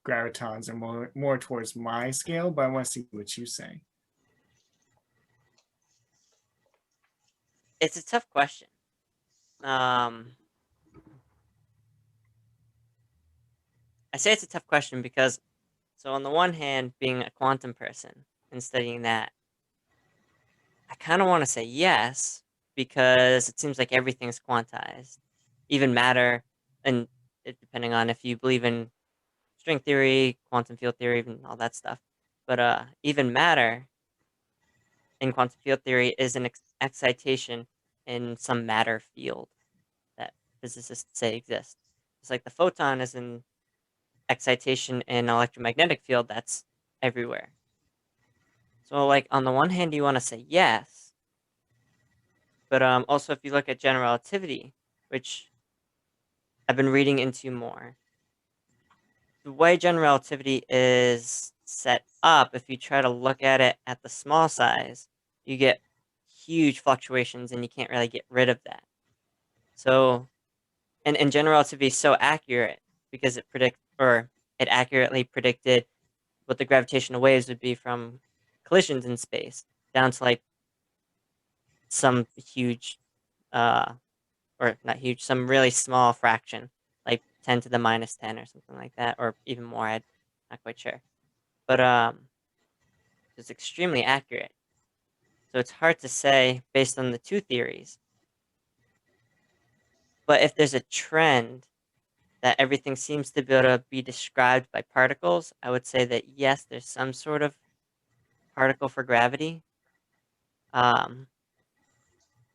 C: gravitons are more towards my scale, but I want to see what you say.
B: it's a tough question. I say it's a tough question because, so on the one hand, being a quantum person and studying that, I kind of want to say yes, because it seems like everything's quantized, even matter, and depending on if you believe in string theory, quantum field theory, even all that stuff. But even matter in quantum field theory is an excitation in some matter field that physicists say exists. It's like the photon is an excitation in an electromagnetic field that's everywhere. So, like, on the one hand, you want to say yes, but also if you look at general relativity, which I've been reading into more, the way general relativity is set up, if you try to look at it at the small size, you get huge fluctuations and you can't really get rid of that. So, and general relativity is so accurate because it accurately predicted what the gravitational waves would be from collisions in space down to like some huge, uh, or not huge, some really small fraction, like 10 to the minus 10 or something like that, or even more. I'm not quite sure. But it's extremely accurate. So it's hard to say based on the two theories. But if there's a trend that everything seems to be able to be described by particles, I would say that yes, there's some sort of particle for gravity. Um,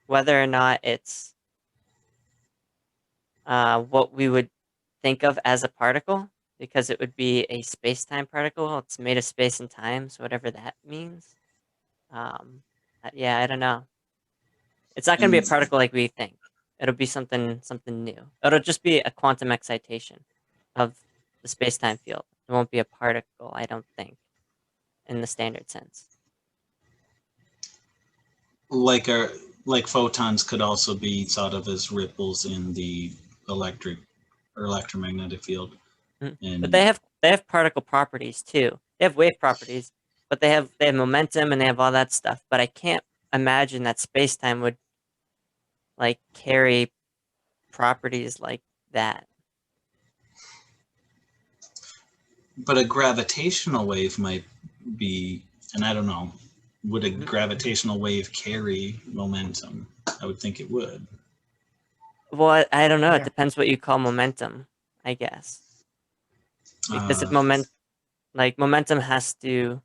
B: whether or not it's what we would think of as a particle, because it would be a space-time particle. It's made of space and time, so whatever that means. Yeah, I don't know. It's not going to be a
A: And
B: particle like we think. It'll be something new. It'll just be a quantum excitation of the space-time field. It won't be a particle, I don't think, in the standard sense.
A: like our like photons could also be thought of as ripples in the electric or electromagnetic field.
B: Mhm. But
A: And
B: they have particle properties too. They have wave properties, but they have momentum and they have all that stuff. But I can't imagine that space-time would like carry properties like that.
A: but a gravitational wave might be, and I don't know, would a
B: Mhm.
A: gravitational wave carry momentum? I would think it would.
B: Well, I don't know. It
C: Yeah.
B: depends what you call momentum, I guess. Because
A: Uh,
B: momentum has to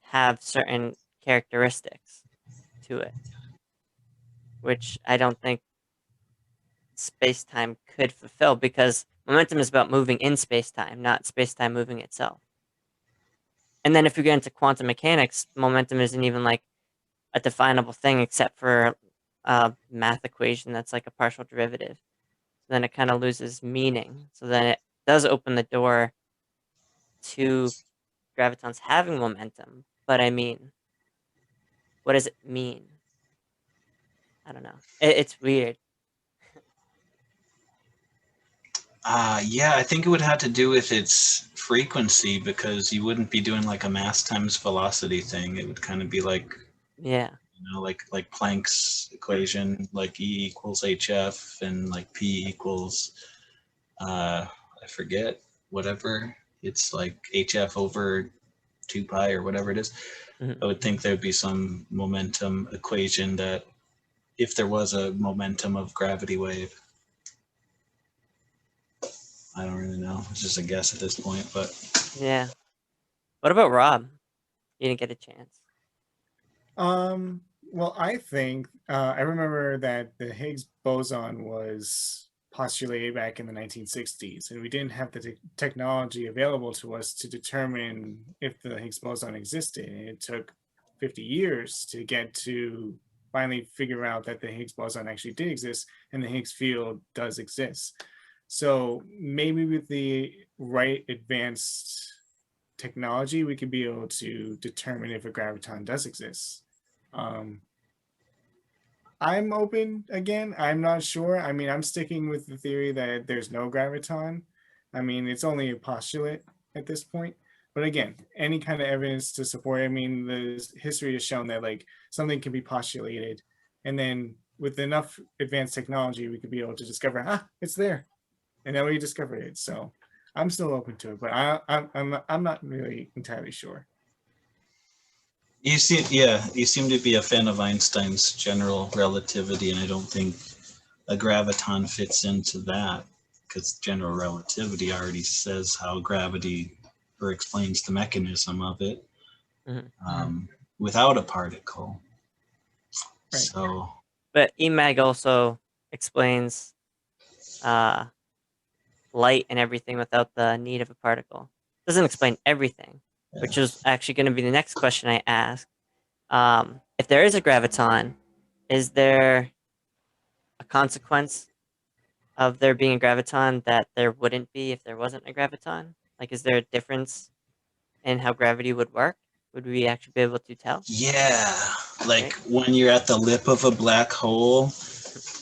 B: have certain characteristics to it, which I don't think space-time could fulfill, because momentum is about moving in space-time, not space-time moving itself. And then if you get into quantum mechanics, momentum isn't even like a definable thing except for a math equation that's like a partial derivative. So then it kind of loses meaning. So then it does open the door to gravitons having momentum. But I mean, what does it mean? I don't know. It's weird.
A: yeah, I think it would have to do with its frequency, because you wouldn't be doing like a mass times velocity thing. It would kind of be like,
B: Yeah.
A: like Planck's equation, like E equals HF and like P equals, I forget, whatever. It's like HF over 2 pi or whatever it is.
B: Mhm.
A: I would think there'd be some momentum equation that, if there was a momentum of gravity wave, I don't really know. It's just a guess at this point, but
B: Yeah. What about Rob? You didn't get a chance.
C: Well, I think I remember that the Higgs boson was postulated back in the 1960s, and we didn't have the technology available to us to determine if the Higgs boson existed. And it took 50 years to get to finally figure out that the Higgs boson actually did exist and the Higgs field does exist. So maybe with the right advanced technology, we could be able to determine if a graviton does exist. um, I'm open again. I'm not sure. I mean, I'm sticking with the theory that there's no graviton. I mean, it's only a postulate at this point. But again, any kind of evidence to support it, I mean, the history has shown that like something can be postulated and then with enough advanced technology, we could be able to discover, it's there, and then we discovered it. So I'm still open to it, but I'm not really entirely sure.
A: You seem to be a fan of Einstein's general relativity, and I don't think a graviton fits into that, because general relativity already says how gravity, or explains the mechanism of it, without a particle. Right. So,
B: but EMAG also explains light and everything without the need of a particle. Doesn't explain everything, which is actually going to be the next question I ask. If there is a graviton, is there a consequence of there being a graviton that there wouldn't be if there wasn't a graviton? Like, is there a difference in how gravity would work? Would we actually be able to tell?
A: Yeah, like when you're at the lip of a black hole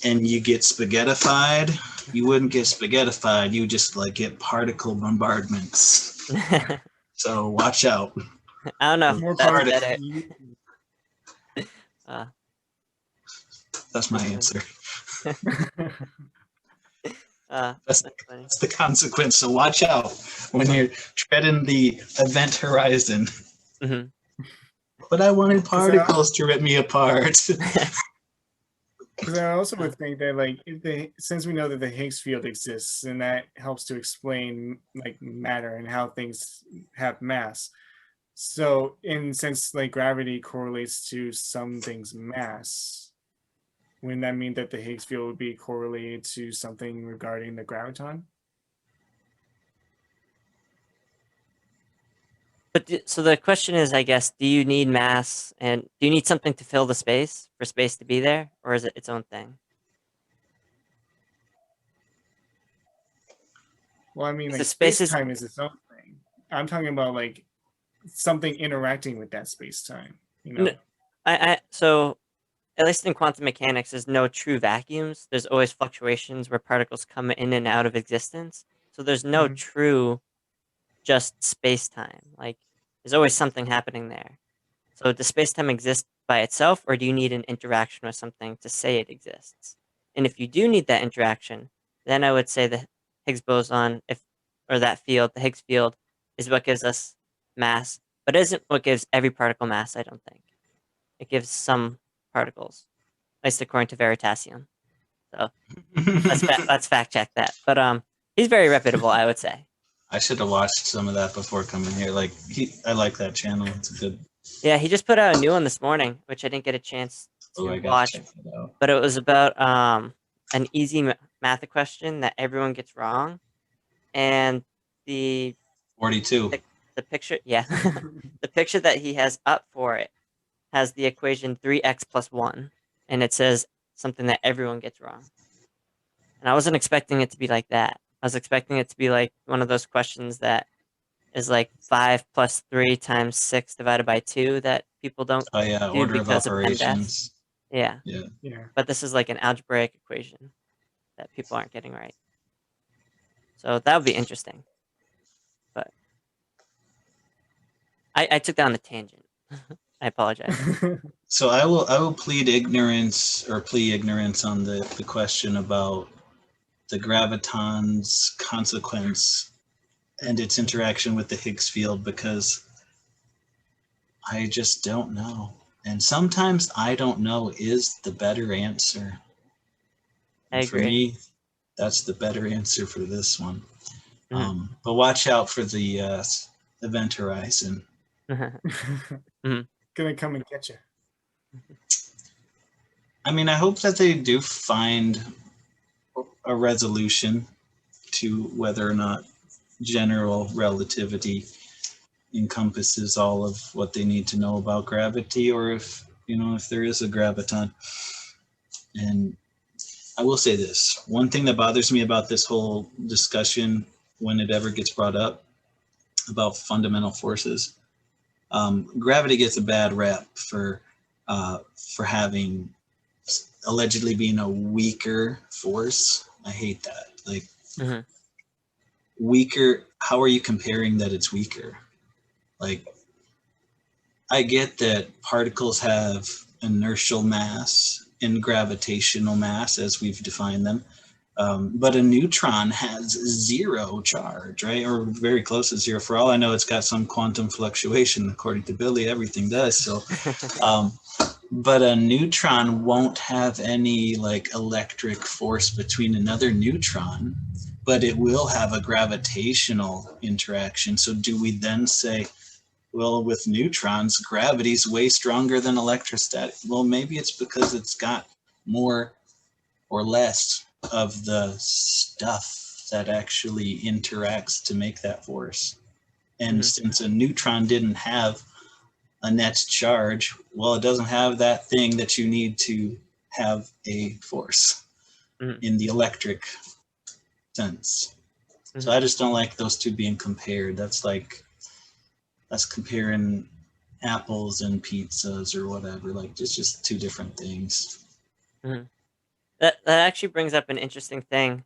A: and you get spaghettified, you wouldn't get spaghettified, you just like get particle bombardments. So watch out.
B: I don't know.
C: More
A: that's my answer. That's the consequence. So watch out when you're treading the event horizon. But I wanted particles to rip me apart.
C: Because I also would think that, like, since we know that the Higgs field exists, and that helps to explain like matter and how things have mass. So, since like gravity correlates to some things' mass, wouldn't that mean that the Higgs field would be correlated to something regarding the graviton?
B: But so the question is, I guess, do you need mass, and do you need something to fill the space for space to be there, or is it its own thing?
C: Well, I mean, like, space-time is its own thing. I'm talking about like something interacting with that space-time. You know,
B: so at least in quantum mechanics, there's no true vacuums. There's always fluctuations where particles come in and out of existence. So there's no true just space-time. Like, there's always something happening there. So does space-time exist by itself, or do you need an interaction with something to say it exists? And if you do need that interaction, then I would say the Higgs boson, the Higgs field, is what gives us mass, but isn't what gives every particle mass, I don't think. It gives some particles, at least according to Veritasium. So let's fact check that. But he's very reputable, I would say.
A: I should have watched some of that before coming here. Like, I like that channel. It's a good.
B: Yeah, he just put out a new one this morning, which I didn't get a chance to watch. But it was about an easy math question that everyone gets wrong, and the
A: 42.
B: The picture, yeah, the picture that he has up for it has the equation 3x plus 1, and it says something that everyone gets wrong. And I wasn't expecting it to be like that. I was expecting it to be like one of those questions that is like 5 plus 3 times 6 divided by 2 that people don't do
A: order
B: because
A: of operations.
B: Yeah.
C: Yeah.
B: But this is like an algebraic equation that people aren't getting right. So that would be interesting. But I took that on a tangent. I apologize.
A: So I will plead ignorance on the question about the graviton's consequence and its interaction with the Higgs field, because I just don't know. And sometimes I don't know is the better answer.
B: I agree.
A: For me, that's the better answer for this one. But watch out for the event horizon.
C: Gonna come and get you.
A: I mean, I hope that they do find a resolution to whether or not general relativity encompasses all of what they need to know about gravity, or if there is a graviton. And I will say this, one thing that bothers me about this whole discussion, when it ever gets brought up about fundamental forces, gravity gets a bad rep for having allegedly being a weaker force. I hate that. Like, weaker, how are you comparing that it's weaker? Like, I get that particles have inertial mass in gravitational mass as we've defined them. But a neutron has zero charge, right? Or very close to zero. For all I know, it's got some quantum fluctuation. According to Billy, everything does. So, but a neutron won't have any like electric force between another neutron, but it will have a gravitational interaction. So do we then say, well, with neutrons, gravity's way stronger than electrostatic? Well, maybe it's because it's got more or less of the stuff that actually interacts to make that force. And since a neutron didn't have a net charge, well, it doesn't have that thing that you need to have a force in the electric sense. So I just don't like those two being compared. That's comparing apples and pizzas or whatever. Like, it's just two different things.
B: That actually brings up an interesting thing.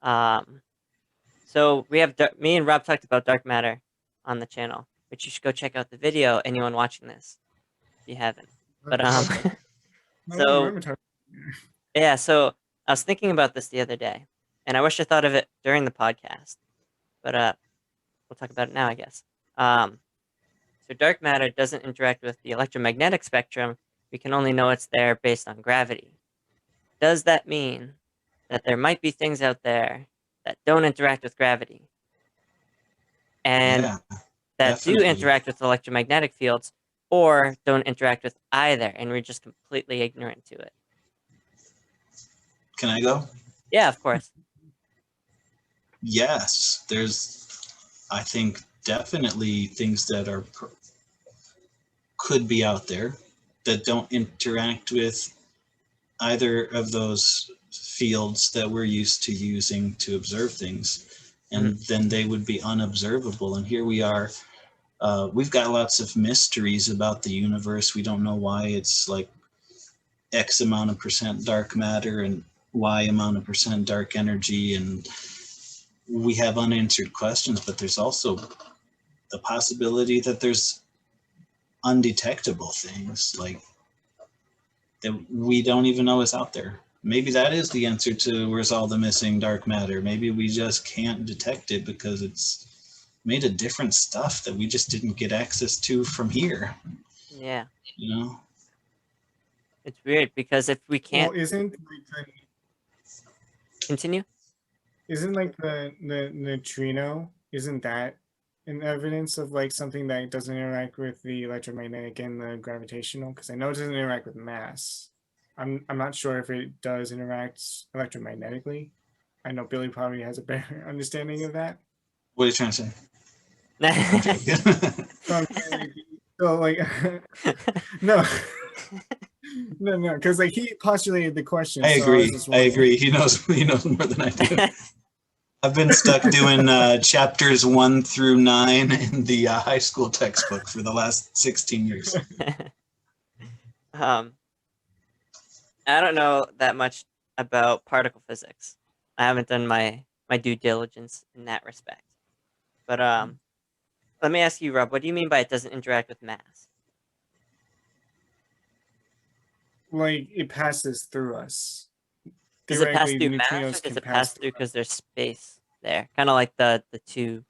B: So we have me and Rob talked about dark matter on the channel, which you should go check out the video. Anyone watching this, if you haven't. But so yeah, so I was thinking about this the other day, and I wish I thought of it during the podcast, but we'll talk about it now, I guess. So dark matter doesn't interact with the electromagnetic spectrum. We can only know it's there based on gravity. Does that mean that there might be things out there that don't interact with gravity and that do interact with electromagnetic fields, or don't interact with either, and we're just completely ignorant to it?
A: Can I go?
B: Yeah, of course.
A: Yes, I think, definitely things that could be out there that don't interact with either of those fields that we're used to using to observe things, and then they would be unobservable. And here we are, we've got lots of mysteries about the universe. We don't know why it's like X amount of percent dark matter and Y amount of percent dark energy, and we have unanswered questions. But there's also the possibility that there's undetectable things like that we don't even know is out there. Maybe that is the answer to where's all the missing dark matter. Maybe we just can't detect it because it's made of different stuff that we just didn't get access to from here.
B: Yeah.
A: You know?
B: It's weird because if we can't...
C: Well,
B: Continue?
C: Isn't like the neutrino, isn't that an evidence of like something that doesn't interact with the electromagnetic and the gravitational? Because I know it doesn't interact with mass. I'm not sure if it does interact electromagnetically. I know Billy probably has a better understanding of that.
A: What are you trying to say?
C: So like, no. No, because like he postulated the question.
A: I agree. He knows more than I do. I've been stuck doing chapters 1 through 9 in the high school textbook for the last 16 years.
B: I don't know that much about particle physics. I haven't done my due diligence in that respect. But let me ask you, Rob, what do you mean by it doesn't interact with mass?
C: Like it passes through us.
B: Does it pass through mass, or does it pass through because there's space there? Kind of like the two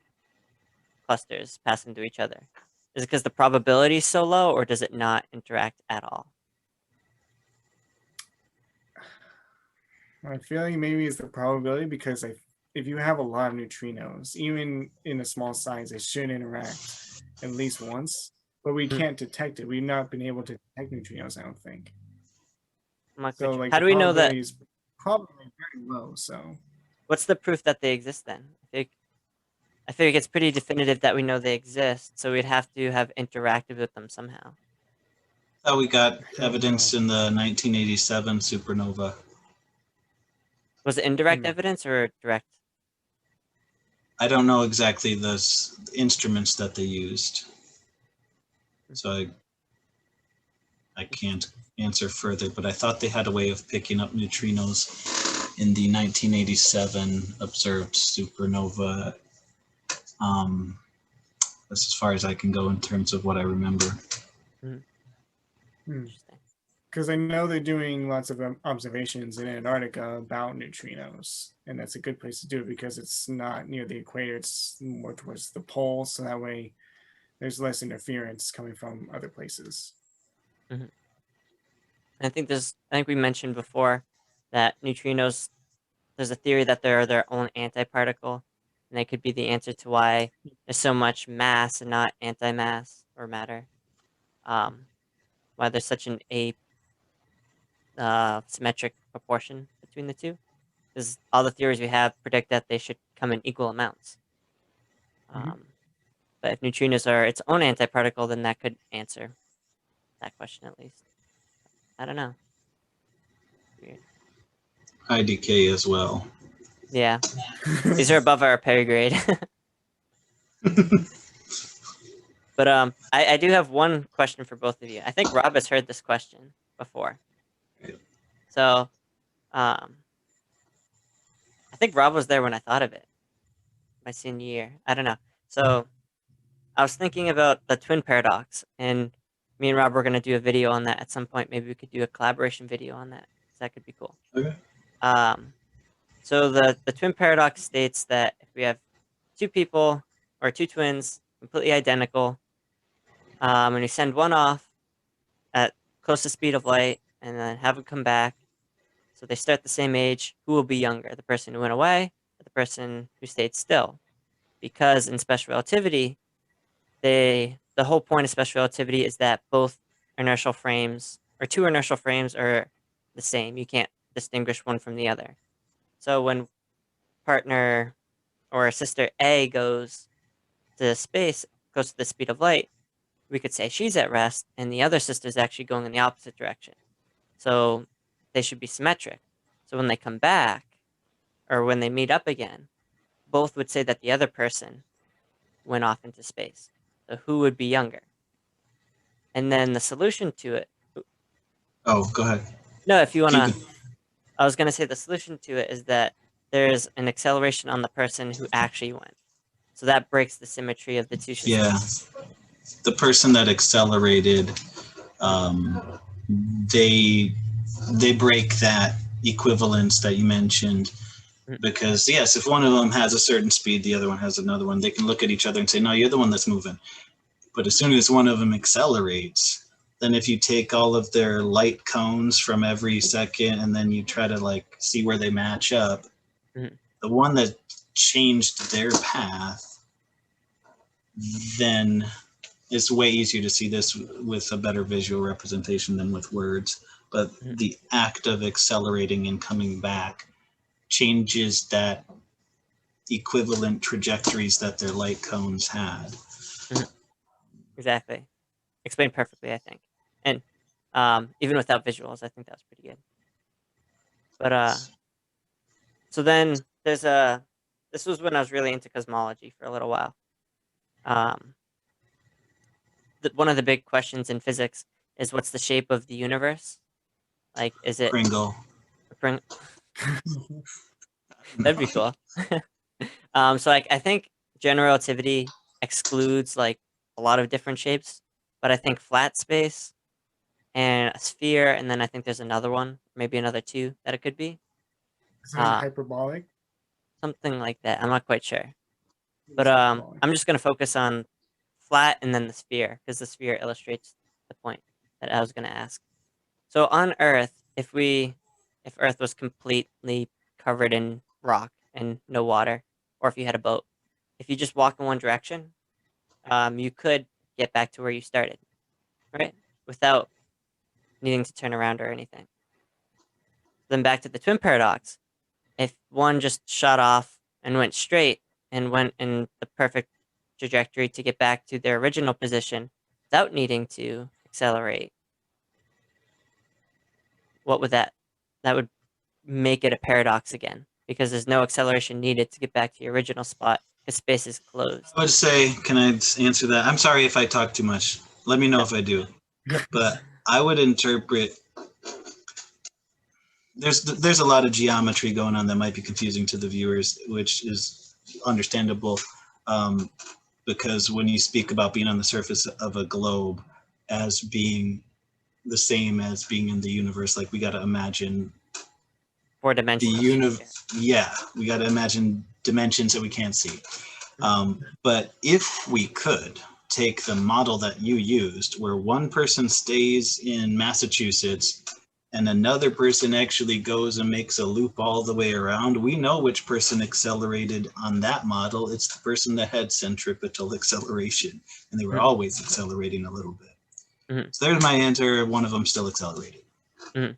B: clusters passing through each other. Is it because the probability is so low, or does it not interact at all?
C: I feel like maybe it's the probability, because if you have a lot of neutrinos, even in a small size, they should interact at least once, but we can't detect it. We've not been able to detect neutrinos, I don't think. So like,
B: how do we know that?
C: Is probably very low. So
B: what's the proof that they exist then? I think it's pretty definitive that we know they exist, so we'd have to have interacted with them somehow.
A: Oh, we got evidence in the 1987 supernova.
B: Was it indirect evidence or direct?
A: I don't know exactly the instruments that they used, so I can't answer further, but I thought they had a way of picking up neutrinos in the 1987 observed supernova. That's as far as I can go in terms of what I remember.
B: Interesting.
C: Because I know they're doing lots of observations in Antarctica about neutrinos, and that's a good place to do it because it's not near the equator, it's more towards the pole, so that way there's less interference coming from other places.
B: Mhm. I think we mentioned before that neutrinos, there's a theory that they're their own antiparticle, and they could be the answer to why there's so much mass and not antimass or matter. Why there's such an symmetric proportion between the two. Because all the theories we have predict that they should come in equal amounts.
C: Mhm.
B: But if neutrinos are its own antiparticle, then that could answer that question at least. I don't know. Weird.
A: IDK as well.
B: Yeah, these are above our pay grade. But I do have one question for both of you. I think Rob has heard this question before. So, um, I think Rob was there when I thought of it, my senior year. I don't know. So, I was thinking about the twin paradox, and me and Rob were gonna do a video on that at some point. Maybe we could do a collaboration video on that. That could be cool.
A: Okay.
B: So the twin paradox states that if we have two people or two twins completely identical, and we send one off at close to speed of light and then have them come back, so they start the same age, who will be younger, the person who went away or the person who stayed still? Because in special relativity, the whole point of special relativity is that both inertial frames or two inertial frames are the same. You can't distinguish one from the other. So when partner or sister A goes to space, goes to the speed of light, we could say she's at rest and the other sister is actually going in the opposite direction. So they should be symmetric. So when they come back or when they meet up again, both would say that the other person went off into space. So who would be younger? And then the solution to it.
A: Oh, go ahead.
B: No, if you want
A: Keep
B: to,
A: it.
B: I was going to say the solution to it is that there's an acceleration on the person who actually went. So that breaks the symmetry of the two
A: Yeah,
B: systems.
A: the person that accelerated, um, they they break that equivalence that you mentioned,
B: Mhm.
A: because yes, if one of them has a certain speed, the other one has another one. They can look at each other and say, "No, you're the one that's moving." But as soon as one of them accelerates, then if you take all of their light cones from every second and then you try to like see where they match up,
B: Mhm.
A: the one that changed their path, then it's way easier to see this with a better visual representation than with words. But
B: Mhm.
A: the act of accelerating and coming back changes that equivalent trajectories that their light cones had.
B: Mhm. Exactly. Explained perfectly, I think. And even without visuals, I think that was pretty good. But so then there's a this was when I was really into cosmology for a little while. Um, one of the big questions in physics is what's the shape of the universe? Like, is it
A: Pringle.
B: a pring-
A: No.
B: That'd be cool. So like I think general relativity excludes like a lot of different shapes, but I think flat space and a sphere, and then I think there's another one, maybe another two that it could be.
C: Is it
B: Uh,
C: hyperbolic?
B: Something like that. I'm not quite sure. But
C: It's hyperbolic.
B: I'm just gonna focus on flat and then the sphere because the sphere illustrates the point that I was gonna ask. So on Earth, if Earth was completely covered in rock and no water, or if you had a boat, if you just walk in one direction, you could get back to where you started, right? Without needing to turn around or anything. Then back to the twin paradox. If one just shot off and went straight and went in the perfect trajectory to get back to their original position without needing to accelerate, what would that would make it a paradox again because there's no acceleration needed to get back to your original spot because space is closed.
A: I would say, can I answer that? I'm sorry if I talk too much. Let me know
B: No.
A: if I do. But I would interpret, there's a lot of geometry going on that might be confusing to the viewers, which is understandable, because when you speak about being on the surface of a globe as being the same as being in the universe. Like we got to imagine
B: Four-dimensional.
A: Yeah, we got to imagine dimensions that we can't see. But if we could take the model that you used, where one person stays in Massachusetts and another person actually goes and makes a loop all the way around, we know which person accelerated on that model. It's the person that had centripetal acceleration, and they were always accelerating a little bit. So there's my answer. One of them still accelerated. Don't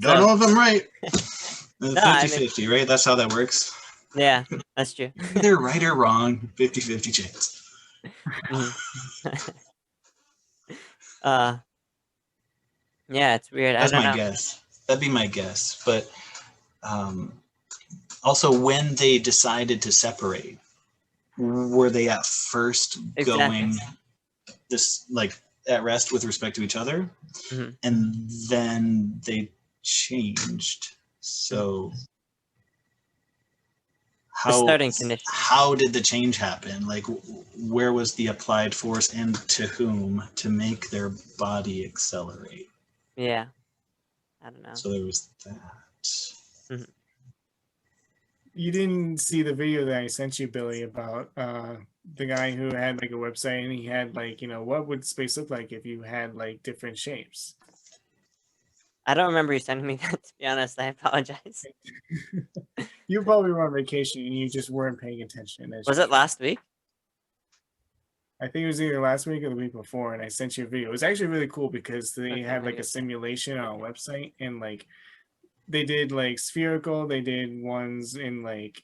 A: know if I'm right. 50-50, right? That's how that works.
B: Yeah, that's true.
A: Either right or wrong, 50-50 chance.
B: Yeah, it's weird.
A: That's my guess. That'd be my guess. But also, when they decided to separate, were they at first going this like at rest with respect to each other, and then they changed? So how did the change happen? Like, where was the applied force and to whom to make their body accelerate?
B: Yeah, I don't know.
A: So there was that.
C: You didn't see the video that I sent you, Billy, about the guy who had like a website and he had like, you know, what would space look like if you had like different shapes?
B: I don't remember you sending me that, to be honest. I apologize.
C: You probably were on vacation and you just weren't paying attention.
B: Was it last week?
C: I think it was either last week or the week before, and I sent you a video. It was actually really cool because they had like a simulation on a website, and like they did like spherical, they did ones in like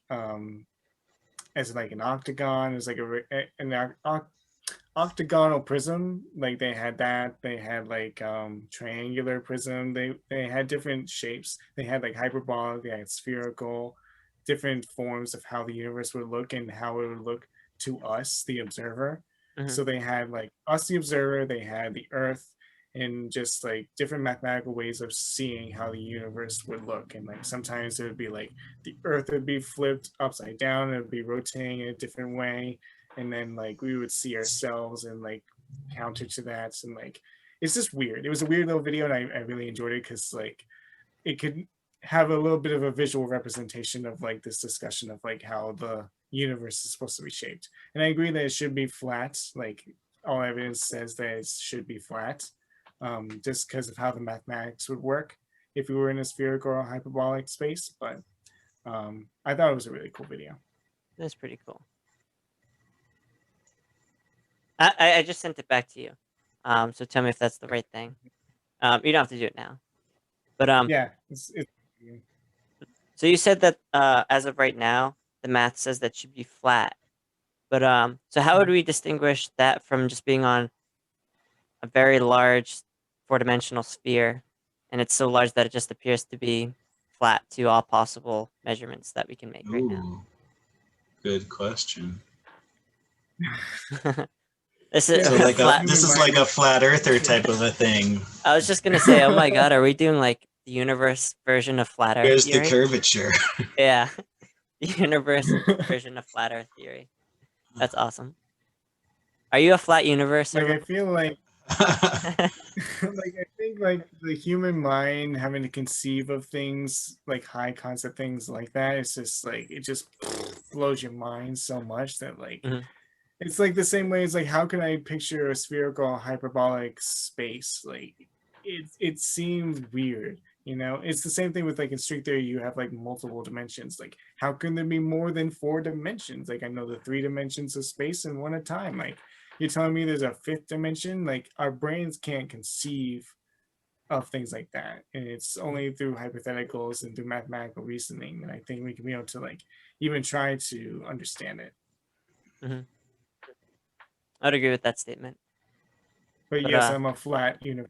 C: as like an octagon. It was like an octagonal prism. Like they had that. They had like triangular prism. They had different shapes. They had like hyperbolic, they had spherical, different forms of how the universe would look and how it would look to us, the observer. So they had like us, the observer, they had the Earth, and just like different mathematical ways of seeing how the universe would look. And like sometimes it would be like the Earth would be flipped upside down, it would be rotating in a different way. And then like we would see ourselves and like counter to that. And like it's just weird. It was a weird little video, and I really enjoyed it because like it could have a little bit of a visual representation of like this discussion of like how the universe is supposed to be shaped. And I agree that it should be flat. Like all evidence says that it should be flat, just because of how the mathematics would work if we were in a spherical or hyperbolic space. But I thought it was a really cool video.
B: That's pretty cool. I just sent it back to you. So tell me if that's the right thing. You don't have to do it now. But
C: yeah.
B: So you said that as of right now, the math says that should be flat. But so how would we distinguish that from just being on a very large four-dimensional sphere, and it's so large that it just appears to be flat to all possible measurements that we can make right now?
A: Good question.
B: This is
A: so like this is like a flat earther type of a thing.
B: I was just gonna say, oh my god, are we doing like the universe version of flat earth
A: There's
B: theory?
A: the curvature.
B: Yeah. The universe version of flat earth theory. That's awesome. Are you a flat universe?
C: Like I feel like like I think like the human mind having to conceive of things like high concept things like that, it's just like it just blows your mind so much that like it's like the same way as like how can I picture a spherical hyperbolic space? Like it seems weird. You know, it's the same thing with like in string theory, you have like multiple dimensions. Like, how can there be more than 4 dimensions? Like, I know the 3 dimensions of space and 1 at a time. Like, you're telling me there's a 5th dimension? Like, our brains can't conceive of things like that. And it's only through hypotheticals and through mathematical reasoning that I think we can be able to like even try to understand it.
B: I'd agree with that statement.
C: But yes, I'm a flat universe.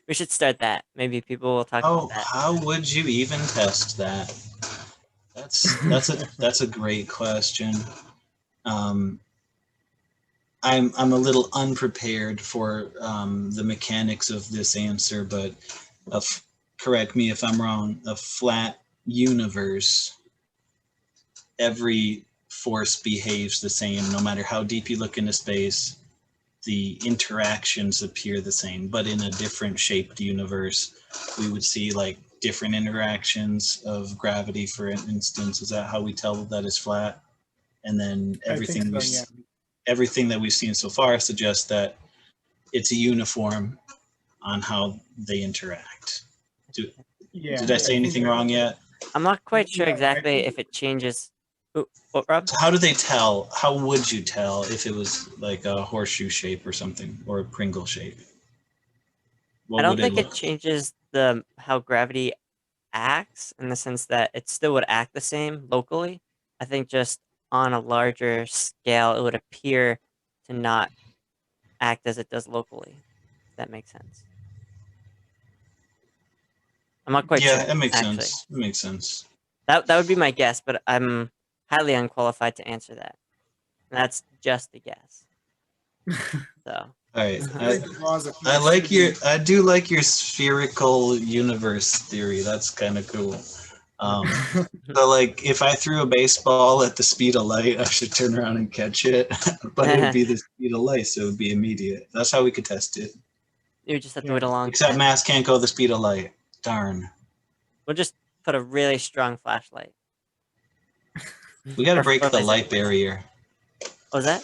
B: We should start that. Maybe people will talk about that.
A: How would you even test that? That's a great question. I'm a little unprepared for the mechanics of this answer, but correct me if I'm wrong. A flat universe, every force behaves the same, no matter how deep you look into space. the interactions appear the same, but in a different shaped universe, we would see like different interactions of gravity, for instance. Is that how we tell that it's flat? And then everything everything that we've seen so far suggests that it's a uniform on how they interact. Did I say anything wrong yet?
B: I'm not quite sure exactly if it changes. Ooh, what, Rob?
A: So how do they tell? How would you tell if it was like a horseshoe shape or something, or a Pringle shape?
B: I don't think it changes how gravity acts, in the sense that it still would act the same locally. I think just on a larger scale, it would appear to not act as it does locally. If that makes sense. I'm not quite sure.
A: Yeah, it makes sense. It makes sense.
B: That would be my guess, but I'm highly unqualified to answer that. And that's just a guess. So.
A: All right. I do like your spherical universe theory. That's kind of cool. So like if I threw a baseball at the speed of light, I should turn around and catch it, but it would be the speed of light, so it would be immediate. That's how we could test it.
B: You just have to wait a long time.
A: Except mass can't go the speed of light. Darn.
B: We'll just put a really strong flashlight.
A: We got to break the light barrier.
B: What was that?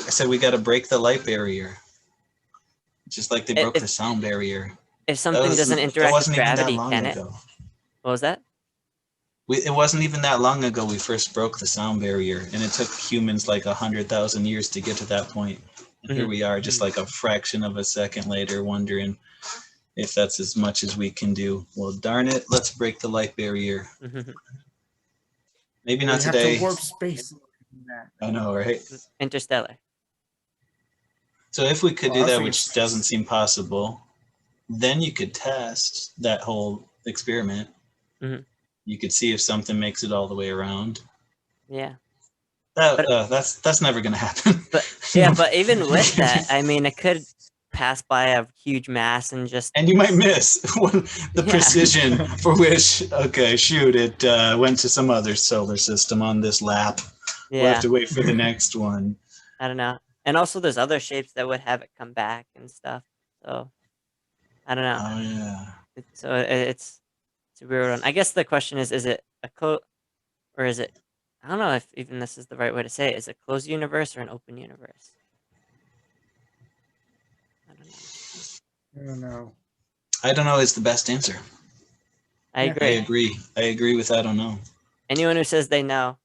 A: I said we got to break the light barrier. Just like they broke the sound barrier.
B: If something doesn't interact with gravity, can it? What was that?
A: It wasn't even that long ago we first broke the sound barrier, and it took humans like 100,000 years to get to that point. And here we are, just like a fraction of a second later, wondering if that's as much as we can do. Well, darn it, let's break the light barrier. Maybe not today.
C: Have to warp space.
A: I know, right?
B: Interstellar.
A: So if we could do that, which doesn't seem possible, then you could test that whole experiment. You could see if something makes it all the way around.
B: Yeah.
A: That's never going to happen.
B: But even with that, I mean, it could pass by a huge mass and just...
A: And you might miss the precision for which, okay, shoot, it went to some other solar system on this lap.
B: Yeah.
A: We'll have to wait for the next one.
B: I don't know. And also there's other shapes that would have it come back and stuff. So, I don't know.
A: Oh, yeah.
B: So it's a weird one. I guess the question is it a closed... Or is it... I don't know if even this is the right way to say it. Is it a closed universe or an open universe?
C: I don't know.
A: I don't know is the best answer.
B: I agree.
A: I agree with I don't know.
B: Anyone who says they know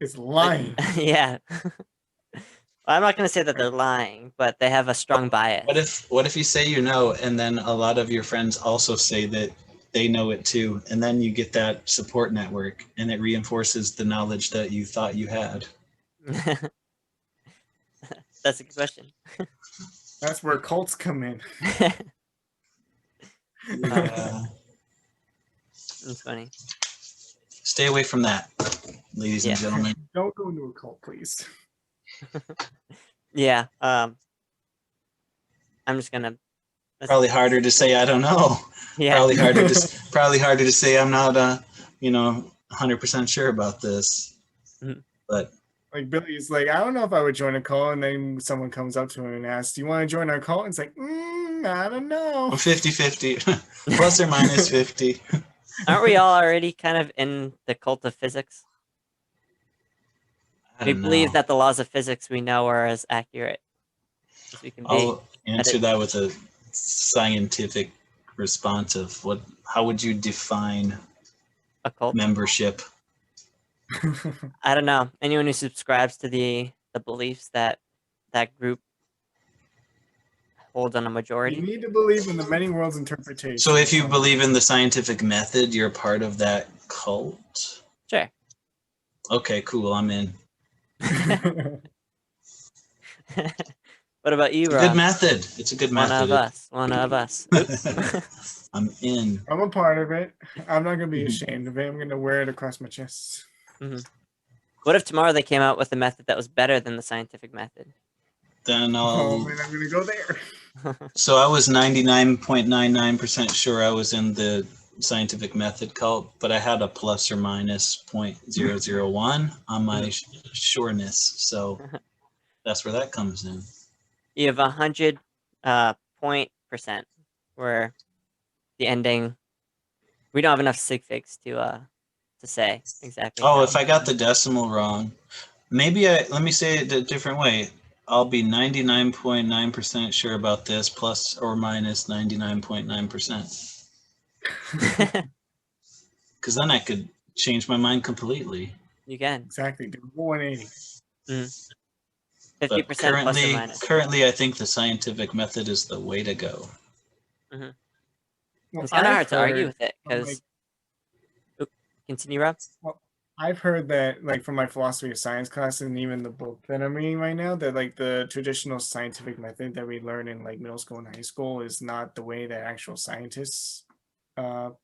C: is lying.
B: Yeah. Well, I'm not going to say that they're lying, but they have a strong bias.
A: What if you say you know, and then a lot of your friends also say that they know it too, and then you get that support network, and it reinforces the knowledge that you thought you had?
B: That's a good question.
C: That's where cults come in.
B: That's funny.
A: Stay away from that, ladies and gentlemen.
C: Don't go into a cult, please.
B: Yeah. I'm just gonna.
A: Probably harder to say I don't know.
B: Yeah.
A: Probably harder to say I'm not 100% sure about this. But
C: like Billy's like, I don't know if I would join a cult, and then someone comes up to him and asks, "Do you want to join our cult?" And it's like, I don't know.
A: 50-50, plus or minus 50.
B: Aren't we all already kind of in the cult of physics? We believe that the laws of physics we know are as accurate as we can be.
A: I'll answer that with a scientific response of how would you define
B: a cult
A: membership?
B: I don't know. Anyone who subscribes to the beliefs that group holds on a majority.
C: You need to believe in the many worlds interpretation.
A: So if you believe in the scientific method, you're part of that cult?
B: Sure.
A: Okay, cool. I'm in.
B: What about you, Rob?
A: Good method. It's a good method.
B: One of us.
A: I'm in.
C: I'm a part of it. I'm not going to be ashamed of it. I'm going to wear it across my chest.
B: What if tomorrow they came out with a method that was better than the scientific method?
A: Then
C: I'm going to go there.
A: So I was 99.99% sure I was in the scientific method cult, but I had a plus or minus 0.001 on my sureness. So that's where that comes in.
B: You have 100 %, where the ending. We don't have enough sig figs to say exactly
A: Oh,
B: how.
A: if I got the decimal wrong, maybe let me say it a different way. I'll be 99.9% sure about this, plus or minus 99.9%. Because then I could change my mind completely.
B: You can.
C: Exactly. Do 180.
B: 50%
A: But
B: plus or
A: currently,
B: minus.
A: currently, I think the scientific method is the way to go.
C: Well,
B: It's kind of hard to argue
C: heard
B: with it
C: from,
B: because. Continue, Rob.
C: well, I've heard that, like, from my philosophy of science class and even the book that I'm reading right now, that like the traditional scientific method that we learn in like middle school and high school is not the way that actual scientists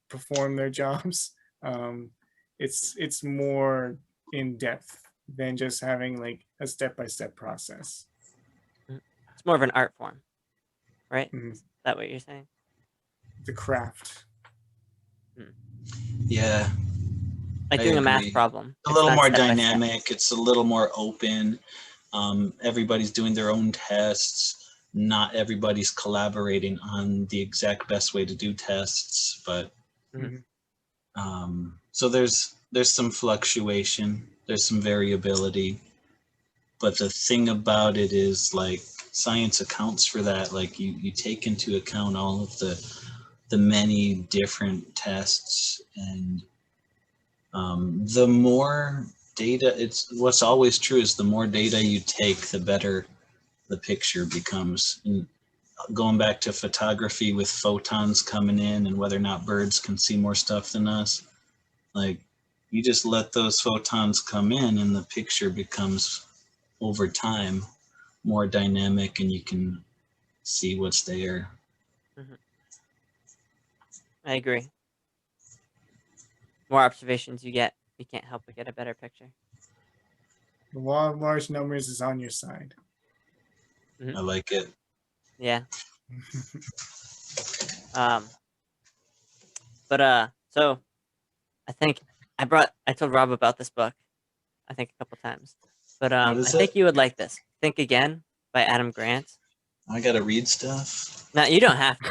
C: perform their jobs. It's more in depth than just having like a step-by-step process.
B: It's more of an art form, right?
C: Mhm.
B: Is that what you're saying?
C: The craft.
A: Yeah,
B: Like
A: I
B: doing a
A: agree.
B: math problem.
A: A
B: It's
A: little
B: not
A: more
B: step by step.
A: dynamic. It's a little more open. Everybody's doing their own tests. Not everybody's collaborating on the exact best way to do tests, but
B: Mhm.
A: so there's some fluctuation. There's some variability. But the thing about it is, like, science accounts for that. Like, you take into account all of the many different tests, and the more data, it's what's always true is the more data you take, the better the picture becomes. And going back to photography with photons coming in and whether or not birds can see more stuff than us, like, you just let those photons come in and the picture becomes over time more dynamic and you can see what's there.
B: I agree. More observations you get, you can't help but get a better picture.
C: The law of large numbers is on your side.
A: I like it.
B: Yeah. So I think I told Rob about this book, I think a couple times. But
A: What
B: I
A: is
B: think
A: it?
B: you would like this. Think Again by Adam Grant.
A: I gotta read stuff.
B: No, you don't have to.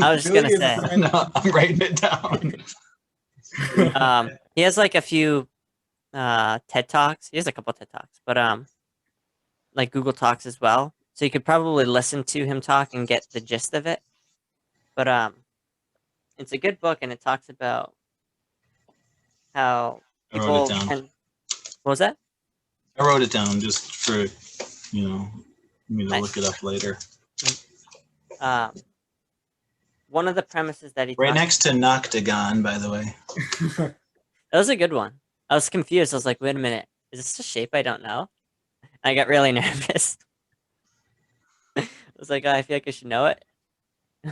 B: I was just
C: Billy
B: gonna
C: is a
B: say.
C: friend.
A: No, I'm writing it down.
B: He has like a few TED Talks. He has a couple TED Talks, but like Google Talks as well. So you could probably listen to him talk and get the gist of it. But it's a good book, and it talks about how
A: I wrote it
B: people
A: down.
B: can. What was that?
A: I wrote it down just for, me to
B: Nice.
A: look it up later.
B: One of the premises that he
A: Right
B: talks.
A: next to Noctagon, by the way.
B: That was a good one. I was confused. I was like, wait a minute. Is this a shape I don't know? I got really nervous. I was like, oh, I feel like I should know it.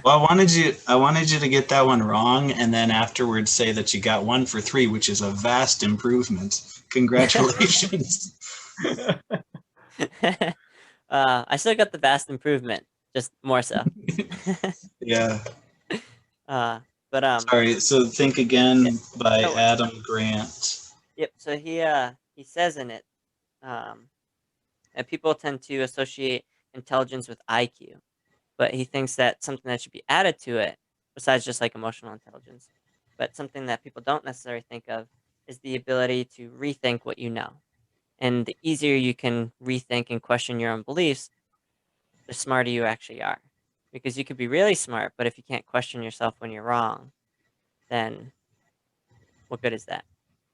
A: Well, I wanted you to get that one wrong, and then afterwards say that you got 1 for 3, which is a vast improvement. Congratulations.
B: I still got the vast improvement, just more so.
A: Yeah.
B: But
A: Sorry. So Think Again
B: yeah.
A: by
B: No worries.
A: Adam Grant.
B: Yep. So he says in it that people tend to associate intelligence with IQ, but he thinks that something that should be added to it, besides just like emotional intelligence, but something that people don't necessarily think of, is the ability to rethink what you know. And the easier you can rethink and question your own beliefs, the smarter you actually are. Because you could be really smart, but if you can't question yourself when you're wrong, then what good is that?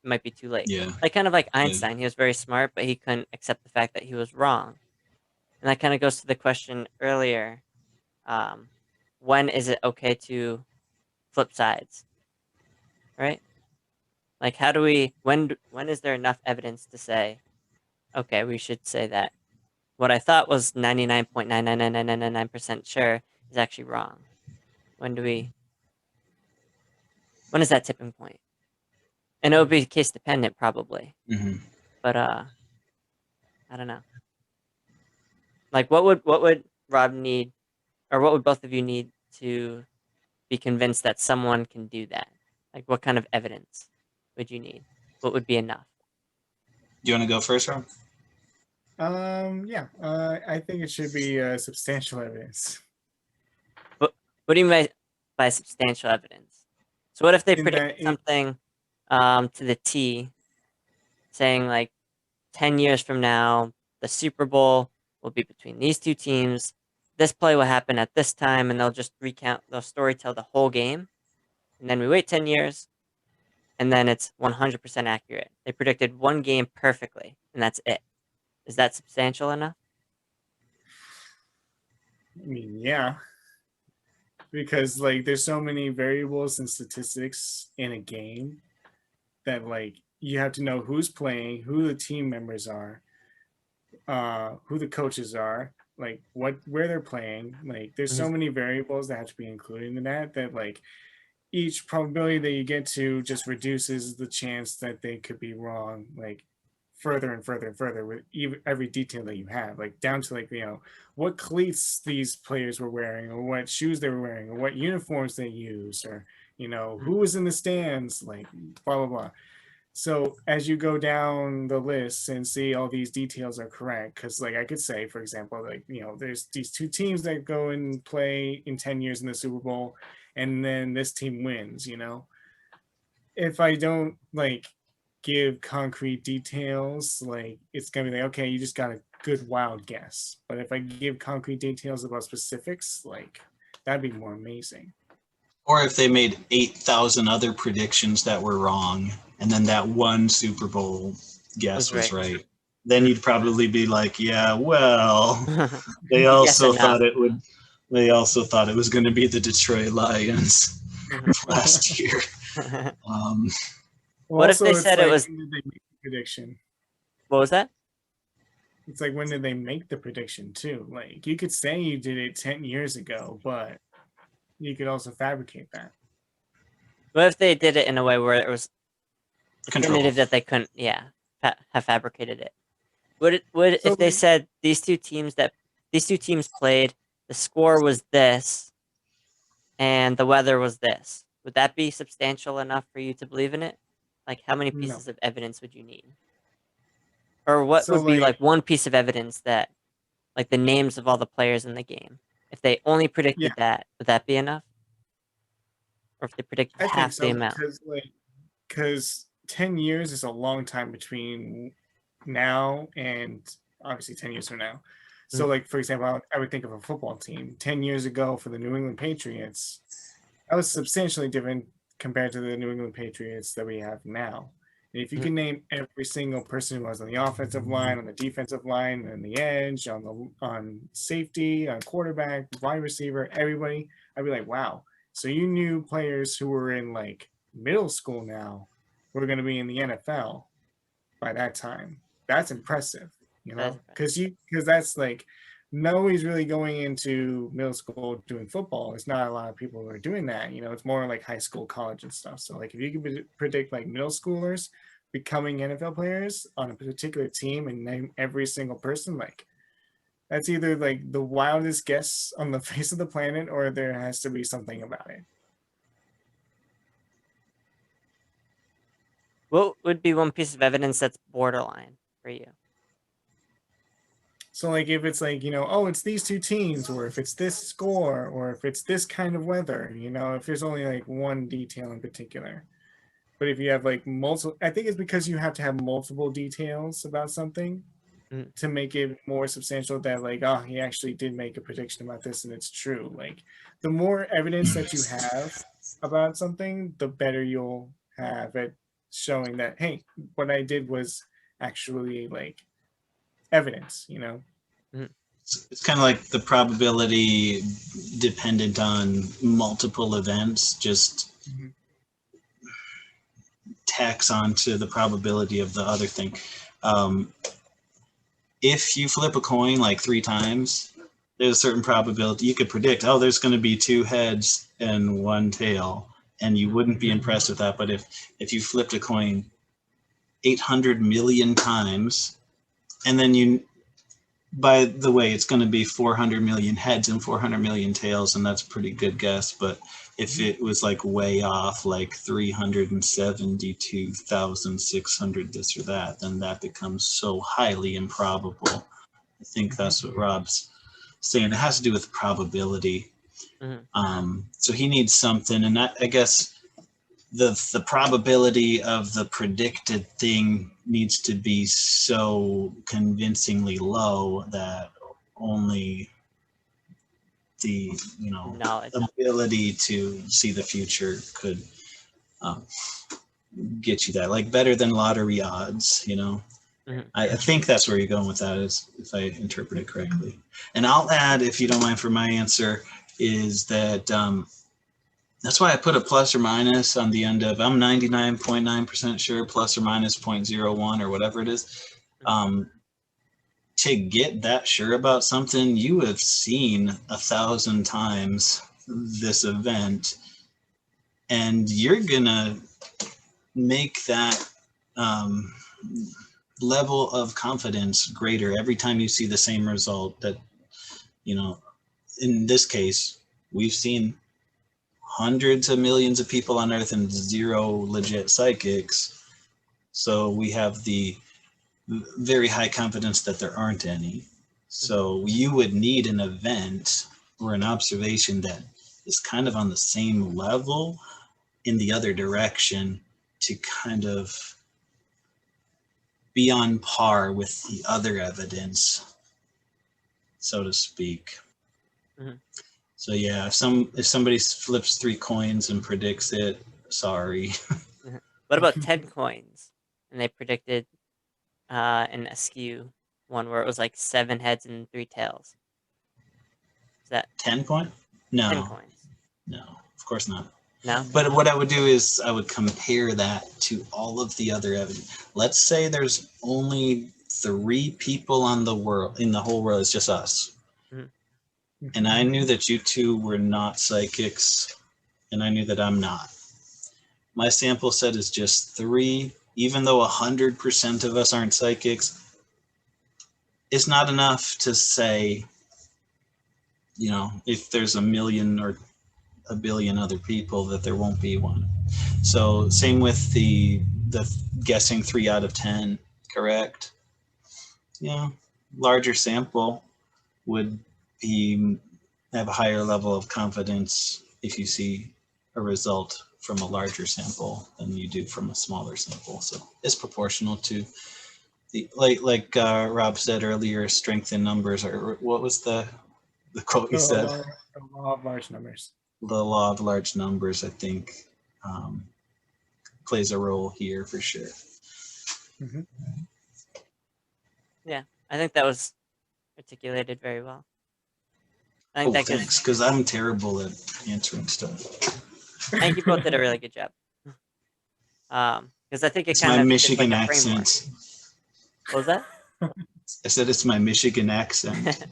B: It might be too late.
A: Yeah.
B: Like kind of like
A: Yeah.
B: Einstein, he was very smart, but he couldn't accept the fact that he was wrong. And that kind of goes to the question earlier: when is it okay to flip sides? Right? Like, how do we? When is there enough evidence to say, okay, we should say that what I thought was 99.99999% sure is actually wrong? When is that tipping point? And it would be case dependent probably.
A: Mm-hmm.
B: But I don't know. Like what would Rob need, or what would both of you need to be convinced that someone can do that? Like what kind of evidence would you need? What would be enough?
A: Do you want to go first, Rob?
C: Yeah, I think it should be substantial evidence.
B: What do you mean by substantial evidence? So what if they
C: In that
B: predicted something to the T, saying like 10 years from now, the Super Bowl will be between these two teams. This play will happen at this time, and they'll just they'll storytell the whole game. And then we wait 10 years, and then it's 100% accurate. They predicted one game perfectly, and that's it. Is that substantial enough?
C: I mean, yeah, because like there's so many variables and statistics in a game that like you have to know who's playing, who the team members are, who the coaches are, like where they're playing. Like there's so
B: Mhm.
C: many variables that have to be included in that like each probability that you get to just reduces the chance that they could be wrong, like further and further and further with every detail that you have, like down to like what cleats these players were wearing, or what shoes they were wearing, or what uniforms they use, or who was in the stands, like blah blah blah. So as you go down the list and see all these details are correct, because like I could say, for example, like there's these two teams that go and play in 10 years in the Super Bowl, and then this team wins. If I don't like give concrete details, like it's gonna be like, okay, you just got a good wild guess. But if I give concrete details about specifics, like that'd be more amazing.
A: Or if they made 8,000 other predictions that were wrong, and then that one Super Bowl guess was right, then you'd probably be like, yeah, well, they
B: Yes
A: also
B: and no.
A: thought it would. They also thought it was going to be the Detroit Lions last year.
B: What if
C: Also,
B: they
C: it's
B: said it
C: like,
B: was?
C: when did they make the prediction?
B: What was that?
C: It's like, when did they make the prediction too? Like you could say you did it 10 years ago, but you could also fabricate that.
B: What if they did it in a way where it was
A: Control.
B: definitive that they couldn't, yeah, have fabricated it? Would
C: So
B: if they
C: like,
B: said these two teams played, the score was this, and the weather was this? Would that be substantial enough for you to believe in it? Like, how many
C: no.
B: pieces of evidence would you need? Or what
C: So
B: would be
C: like,
B: like one piece of evidence that, like the names of all the players in the game? If they only
C: yeah,
B: predicted that, would that be enough? Or if they predicted
C: I think
B: half the
C: so,
B: amount?
C: because 10 years is a long time between now and obviously 10 years from now. So
B: Mm,
C: like, for example, I would think of a football team 10 years ago for the New England Patriots. That was substantially different compared to the New England Patriots that we have now. And if you
B: mm,
C: can name every single person who was on the offensive line, on the defensive line, and the edge, on safety, on quarterback, wide receiver, everybody, I'd be like, wow. So you knew players who were in like middle school now who are going to be in the NFL by that time. That's impressive,
B: that's impressive.
C: because that's like nobody's really going into middle school doing football. It's not a lot of people who are doing that. It's more like high school, college, and stuff. So like if you can predict like middle schoolers becoming NFL players on a particular team and name every single person, like that's either like the wildest guess on the face of the planet, or there has to be something about it.
B: What would be one piece of evidence that's borderline for you?
C: So like if it's like, oh, it's these two teams, or if it's this score, or if it's this kind of weather, if there's only like one detail in particular. But if you have like multiple, I think it's because you have to have multiple details about something
B: Mm,
C: to make it more substantial, that like, oh, he actually did make a prediction about this and it's true. Like the more evidence that you have about something, the better you'll have at showing that, hey, what I did was actually like evidence.
B: mm,
A: It's kind of like the probability dependent on multiple events, just
C: Mhm.
A: tacks onto the probability of the other thing. If you flip a coin like 3 times, there's a certain probability you could predict, oh, there's going to be 2 heads and 1 tail, and you wouldn't be impressed with that. But if you flipped a coin 800 million times, and then by the way, it's going to be 400 million heads and 400 million tails, and that's a pretty good guess. But if it was like way off, like 372,600 this or that, then that becomes so highly improbable. I think that's what Rob's saying. It has to do with probability. So he needs something, and that, I guess the probability of the predicted thing needs to be so convincingly low that only the
B: knowledge,
A: ability to see the future could get you that, like better than lottery odds, I think that's where you're going with that, is if I interpret it correctly. And I'll add, if you don't mind, for my answer, is that that's why I put a plus or minus on the end of, I'm 99.9% sure, plus or minus 0.01 or whatever it is. To get that sure about something, you have seen 1,000 times this event, and you're gonna make that level of confidence greater every time you see the same result. That, in this case, we've seen hundreds of millions of people on Earth and 0 legit psychics. So we have the very high confidence that there aren't any. So you would need an event or an observation that is kind of on the same level in the other direction to kind of be on par with the other evidence, so to speak. So yeah, if somebody flips 3 coins and predicts it, sorry.
B: What about 10 coins? And they predicted an askew one where it was like 7 heads and 3 tails. Is that
A: 10 point? No.
B: 10 coins?
A: No, of course not.
B: No?
A: But what I would do is I would compare that to all of the other evidence. Let's say there's only 3 people in the whole world, it's just us. And I knew that you 2 were not psychics, and I knew that I'm not. My sample set is just 3. Even though 100% of us aren't psychics, it's not enough to say, if there's a million or a billion other people, that there won't be one. So same with the guessing 3 out of 10, correct? Larger sample would have a higher level of confidence if you see a result from a larger sample than you do from a smaller sample. So it's proportional to the, like Rob said earlier, strength in numbers, or what was the quote you said?
C: The law of large numbers.
A: The law of large numbers, I think, plays a role here for sure.
B: Yeah, I think that was articulated very well. I think that
A: thanks, because I'm terrible at answering stuff.
B: I think you both did a really good job. Because I think
A: it's my Michigan accent.
B: What was that?
A: I said it's my Michigan accent.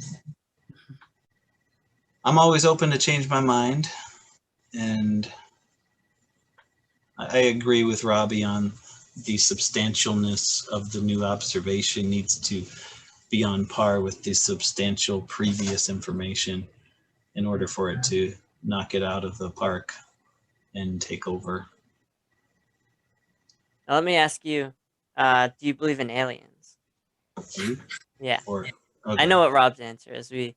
A: I'm always open to change my mind, and I agree with Robbie on the substantialness of the new observation needs to be on par with the substantial previous information in order for it to knock it out of the park and take over.
B: Now let me ask you, do you believe in aliens?
A: You?
B: Yeah.
A: Okay.
B: I know what Rob's answer is. We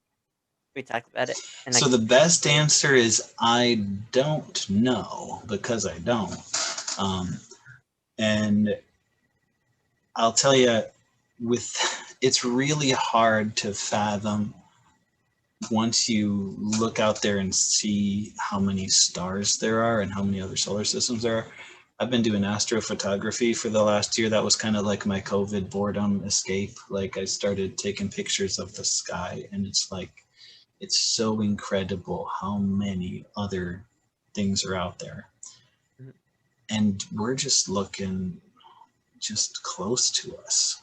B: talked about it.
A: So the best answer is I don't know, because I don't. And I'll tell you, it's really hard to fathom once you look out there and see how many stars there are and how many other solar systems there are. I've been doing astrophotography for the last year. That was kind of like my COVID boredom escape. Like I started taking pictures of the sky, and it's so incredible how many other things are out there. And we're just looking just close to us.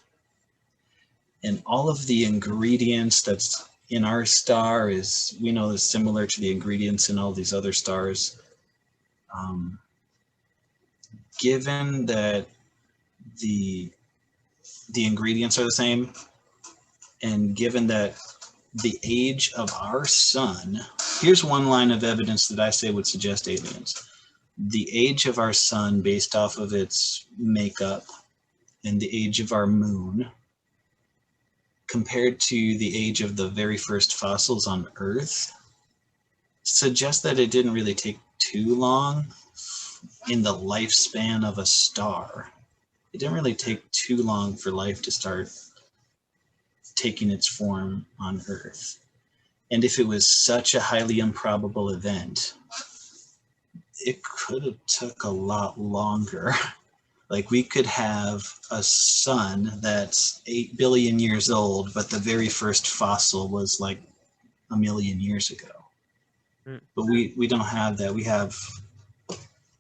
A: And all of the ingredients that's in our star is similar to the ingredients in all these other stars. Given that the ingredients are the same And given that the age of our sun, here's one line of evidence that I say would suggest aliens. The age of our sun, based off of its makeup, and the age of our moon, compared to the age of the very first fossils on Earth, suggests that it didn't really take too long in the lifespan of a star. It didn't really take too long for life to start taking its form on Earth. And if it was such a highly improbable event, it could have took a lot longer. Like, we could have a sun that's 8 billion years old, but the very first fossil was like 1 million years ago. But we don't have that. We have,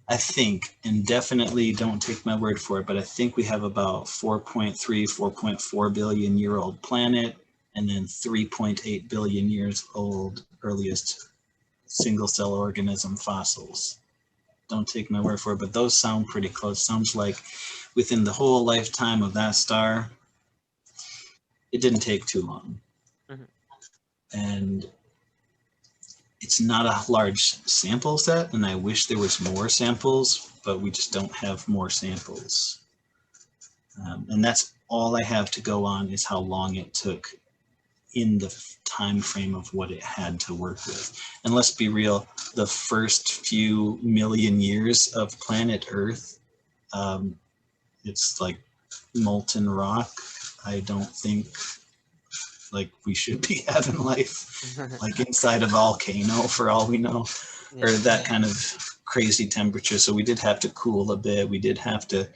A: I think, and definitely don't take my word for it, but I think we have about 4.3, 4.4 billion year old planet, and then 3.8 billion years old earliest single cell organism fossils. Don't take my word for it, but those sound pretty close. Sounds like within the whole lifetime of that star, it didn't take too long. And it's not a large sample set, and I wish there was more samples, but we just don't have more samples. And that's all I have to go on, is how long it took in the time frame of what it had to work with. And let's be real, the first few million years of planet Earth, it's like molten rock. I don't think like we should be having life like inside a volcano, for all we know, or that kind of crazy temperature. So we did have to cool a bit. We did have to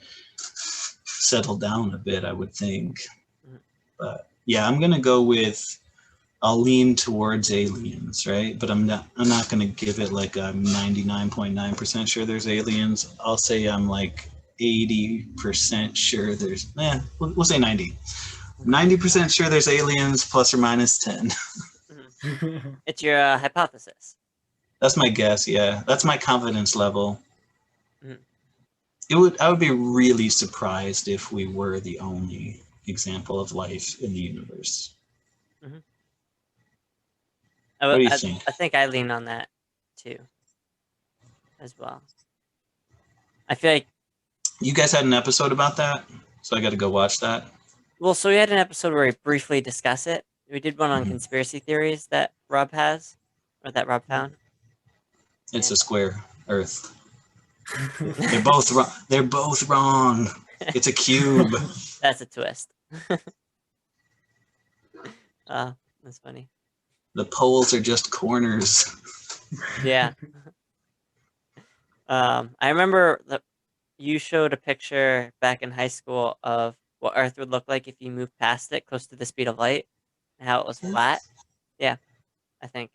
A: settle down a bit, I would think. But yeah, I'm gonna go with, I'll lean towards aliens, right? But I'm not gonna give it like a 99.9% sure there's aliens. I'll say I'm like 80% sure there's, we'll say 90. 90% sure there's aliens, plus or minus 10.
B: It's your hypothesis.
A: That's my guess, yeah. That's my confidence level. I would be really surprised if we were the only example of life in the universe. What do you think?
B: I think I lean on that too, as well. I feel like
A: you guys had an episode about that, so I got to go watch that.
B: Well, so we had an episode where we briefly discuss it. We did one on conspiracy theories that Rob has, or that Rob found.
A: It's a square Earth. They're both wrong. They're both wrong. It's a cube.
B: That's a twist. That's funny.
A: The poles are just corners.
B: Yeah. I remember that you showed a picture back in high school of what Earth would look like if you moved past it close to the speed of light, and how it was flat. Yeah, I think.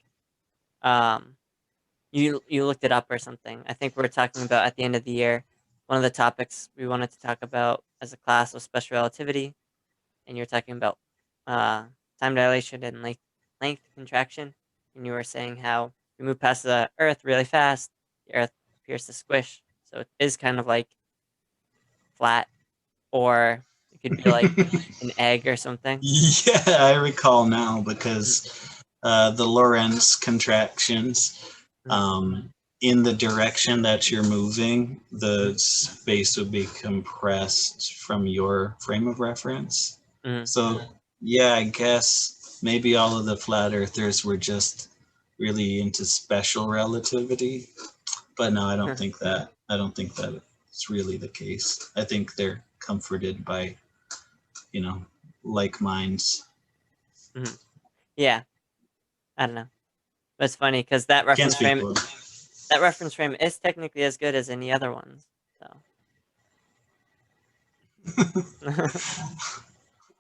B: You looked it up or something. I think we were talking about at the end of the year, one of the topics we wanted to talk about as a class was special relativity, and you're talking about time dilation and length contraction, and you were saying how we move past the Earth really fast, the Earth appears to squish, so it is kind of like flat, or it could be like an egg or something.
A: Yeah, I recall now, because the Lorentz contractions, in the direction that you're moving, the space would be compressed from your frame of reference. So yeah, I guess maybe all of the flat earthers were just really into special relativity, but no, I don't think that. I don't think that it's really the case. I think they're comforted by, like minds.
B: Yeah, I don't know. But it's funny because that reference frame is technically as good as any other ones. So.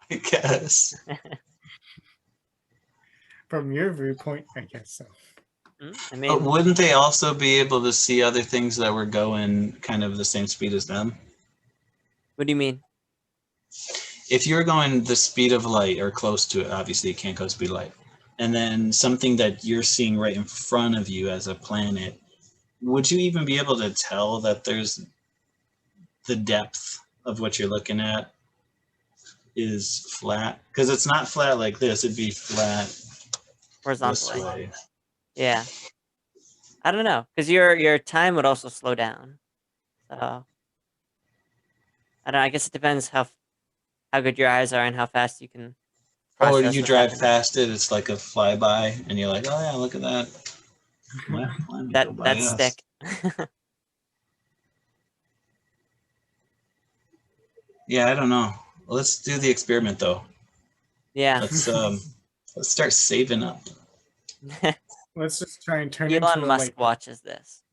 A: I guess.
C: From your viewpoint, I guess so.
B: I mean,
A: but wouldn't they also be able to see other things that were going kind of the same speed as them?
B: What do you mean?
A: If you're going the speed of light or close to it, obviously you can't go speed of light, and then something that you're seeing right in front of you as a planet, would you even be able to tell that there's the depth of what you're looking at? is flat, because it's not flat like this. It'd be flat this
B: horizontally.
A: way.
B: Yeah. I don't know, because your time would also slow down. So I don't know, I guess it depends how good your eyes are and how fast you can
A: Or
B: process
A: you
B: what's
A: drive
B: happening.
A: past it, it's like a flyby, and you're like, oh yeah, look at that. Why don't you go by
B: That
A: us?
B: stick.
A: Yeah, I don't know. Well, let's do the experiment though.
B: Yeah.
A: Let's start saving up.
C: Let's just try and turn into
B: Elon
C: a,
B: Musk
C: like,
B: watches this.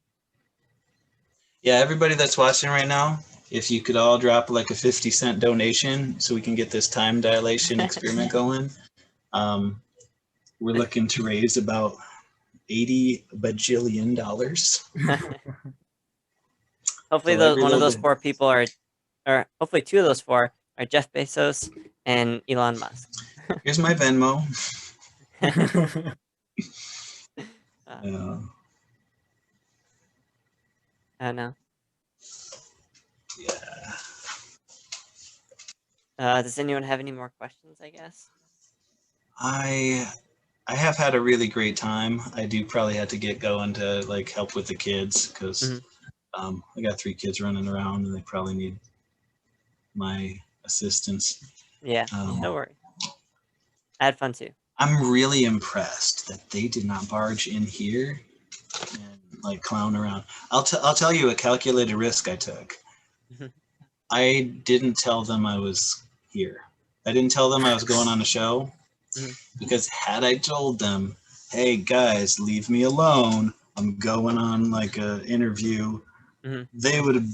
A: Yeah, everybody that's watching right now, if you could all drop like a 50-cent donation so we can get this time dilation experiment going. We're looking to raise about $80 bajillion.
B: Hopefully
A: So every
B: one of
A: little
B: those
A: bit.
B: 4 people are, or hopefully 2 of those 4 are Jeff Bezos and Elon Musk.
A: Here's my Venmo.
B: I don't know.
A: Yeah.
B: Does anyone have any more questions, I guess?
A: I have had a really great time. I do probably have to get going to like help with the kids because I got 3 kids running around and they probably need my assistance.
B: Yeah, no worry. I had fun too.
A: I'm really impressed that they did not barge in here and like clown around. I'll tell you a calculated risk I took. I didn't tell them I was here. I didn't tell them I was going on a show because had I told them, hey guys, leave me alone, I'm going on like a interview, they would have,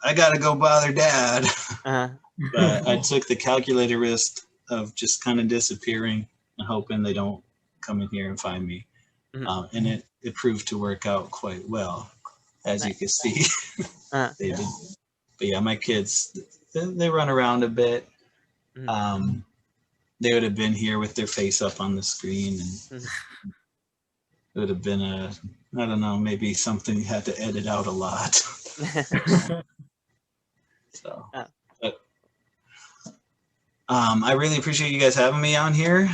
A: I gotta go bother dad. But I took the calculated risk of just kind of disappearing and hoping they don't come in here and find me. And it proved to work out quite well, as you can see. They did. But yeah, my kids, they run around a bit. They would have been here with their face up on the screen, and it would have been I don't know, maybe something you had to edit out a lot. So, but I really appreciate you guys having me on here.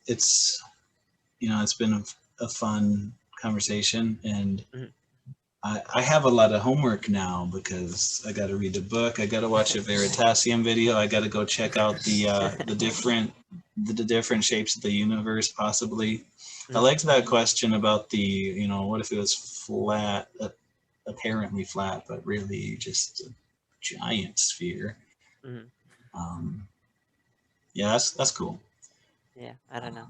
A: It's been a fun conversation, and I have a lot of homework now because I got to read the book. I got to watch a Veritasium video. I got to go check out the different shapes of the universe, possibly. I liked that question about the, what if it was flat, apparently flat, but really just a giant sphere. Yeah, that's cool.
B: Yeah, I don't know.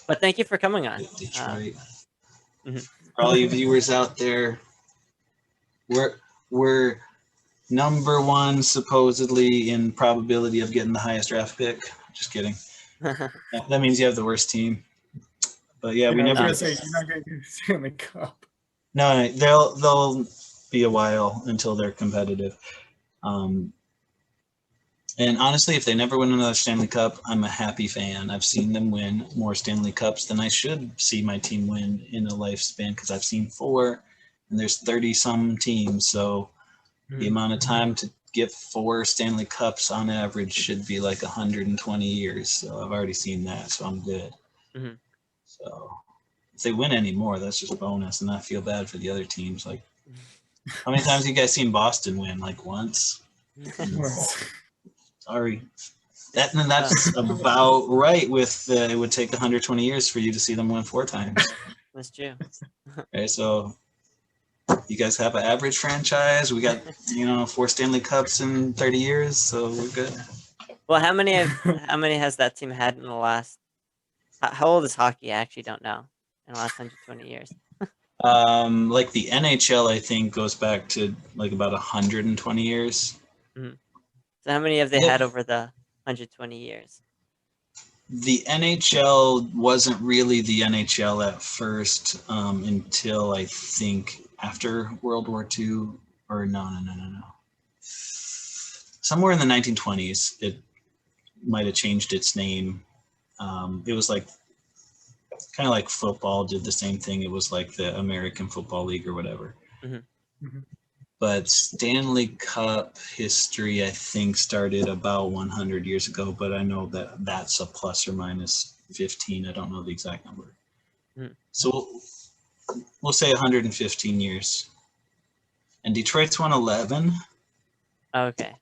B: But thank you for coming on.
A: Detroit. For all you viewers out there, we're number 1 supposedly in probability of getting the highest draft pick. Just kidding. That means you have the worst team. But yeah, we never.
C: I was gonna say, you're not gonna get the Stanley Cup.
A: No, they'll be a while until they're competitive. And honestly, if they never win another Stanley Cup, I'm a happy fan. I've seen them win more Stanley Cups than I should see my team win in a lifespan, because I've seen 4, and there's 30-some teams. So the amount of time to get 4 Stanley Cups on average should be like 120 years. So I've already seen that, so I'm good. So if they win any more, that's just a bonus, and I feel bad for the other teams. Like, how many times have you guys seen Boston win? Like once? Sorry. That's about right with it would take 120 years for you to see them win 4 times.
B: That's true.
A: Okay, so you guys have an average franchise. We got, 4 Stanley Cups in 30 years, so we're good.
B: Well, how many has that team had in the last, how old is hockey? I actually don't know. In the last 120 years.
A: Like the NHL, I think, goes back to like about 120 years.
B: So how many have they had over the 120 years?
A: The NHL wasn't really the NHL at first until I think after World War II, or no. Somewhere in the 1920s, it might have changed its name. It was like kind of like football did the same thing. It was like the American Football League or whatever. But Stanley Cup history, I think, started about 100 years ago, but I know that that's a plus or minus 15. I don't know the exact number. So we'll say 115 years. And Detroit's won 11.
B: Okay.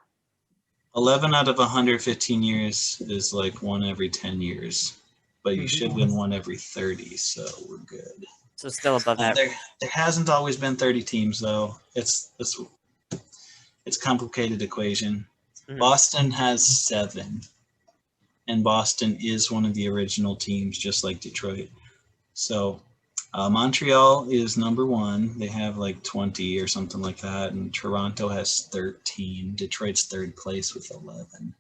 A: 11 out of 115 years is like one every 10 years. But you should win one every 30, so we're good.
B: So still above average.
A: There hasn't always been 30 teams, though. It's a complicated equation. Boston has 7. And Boston is one of the original teams, just like Detroit. So Montreal is number 1. They have like 20 or something like that. And Toronto has 13. Detroit's 3rd place with 11.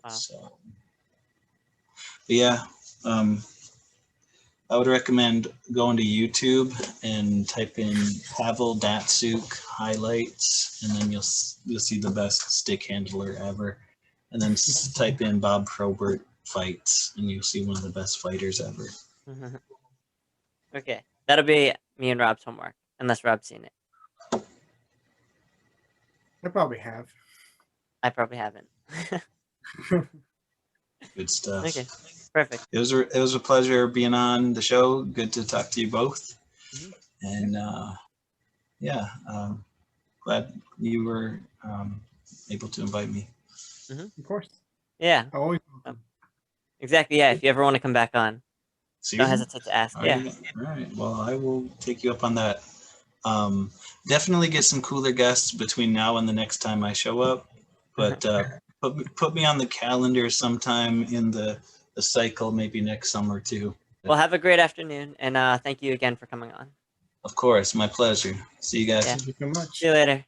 B: Wow.
A: So, but yeah, I would recommend going to YouTube and type in Pavel Datsuk highlights, and then you'll see the best stick handler ever. And then type in Bob Probert fights, and you'll see one of the best fighters ever.
B: Okay, that'll be me and Rob's homework, unless Rob's seen it.
C: I probably have.
B: I probably haven't.
A: Good stuff.
B: Okay, perfect.
A: It was a pleasure being on the show. Good to talk to you both. And yeah, glad you were able to invite me.
C: Of course.
B: Yeah.
C: Always.
B: Exactly. Yeah. If you ever want to come back on, don't hesitate to ask.
A: All
B: Yeah.
A: right. Well, I will take you up on that. Definitely get some cooler guests between now and the next time I show up. But put me on the calendar sometime in the cycle, maybe next summer too.
B: Well, have a great afternoon, and thank you again for coming on.
A: Of course, my pleasure. See you guys.
C: Thank you so much.
B: See you later.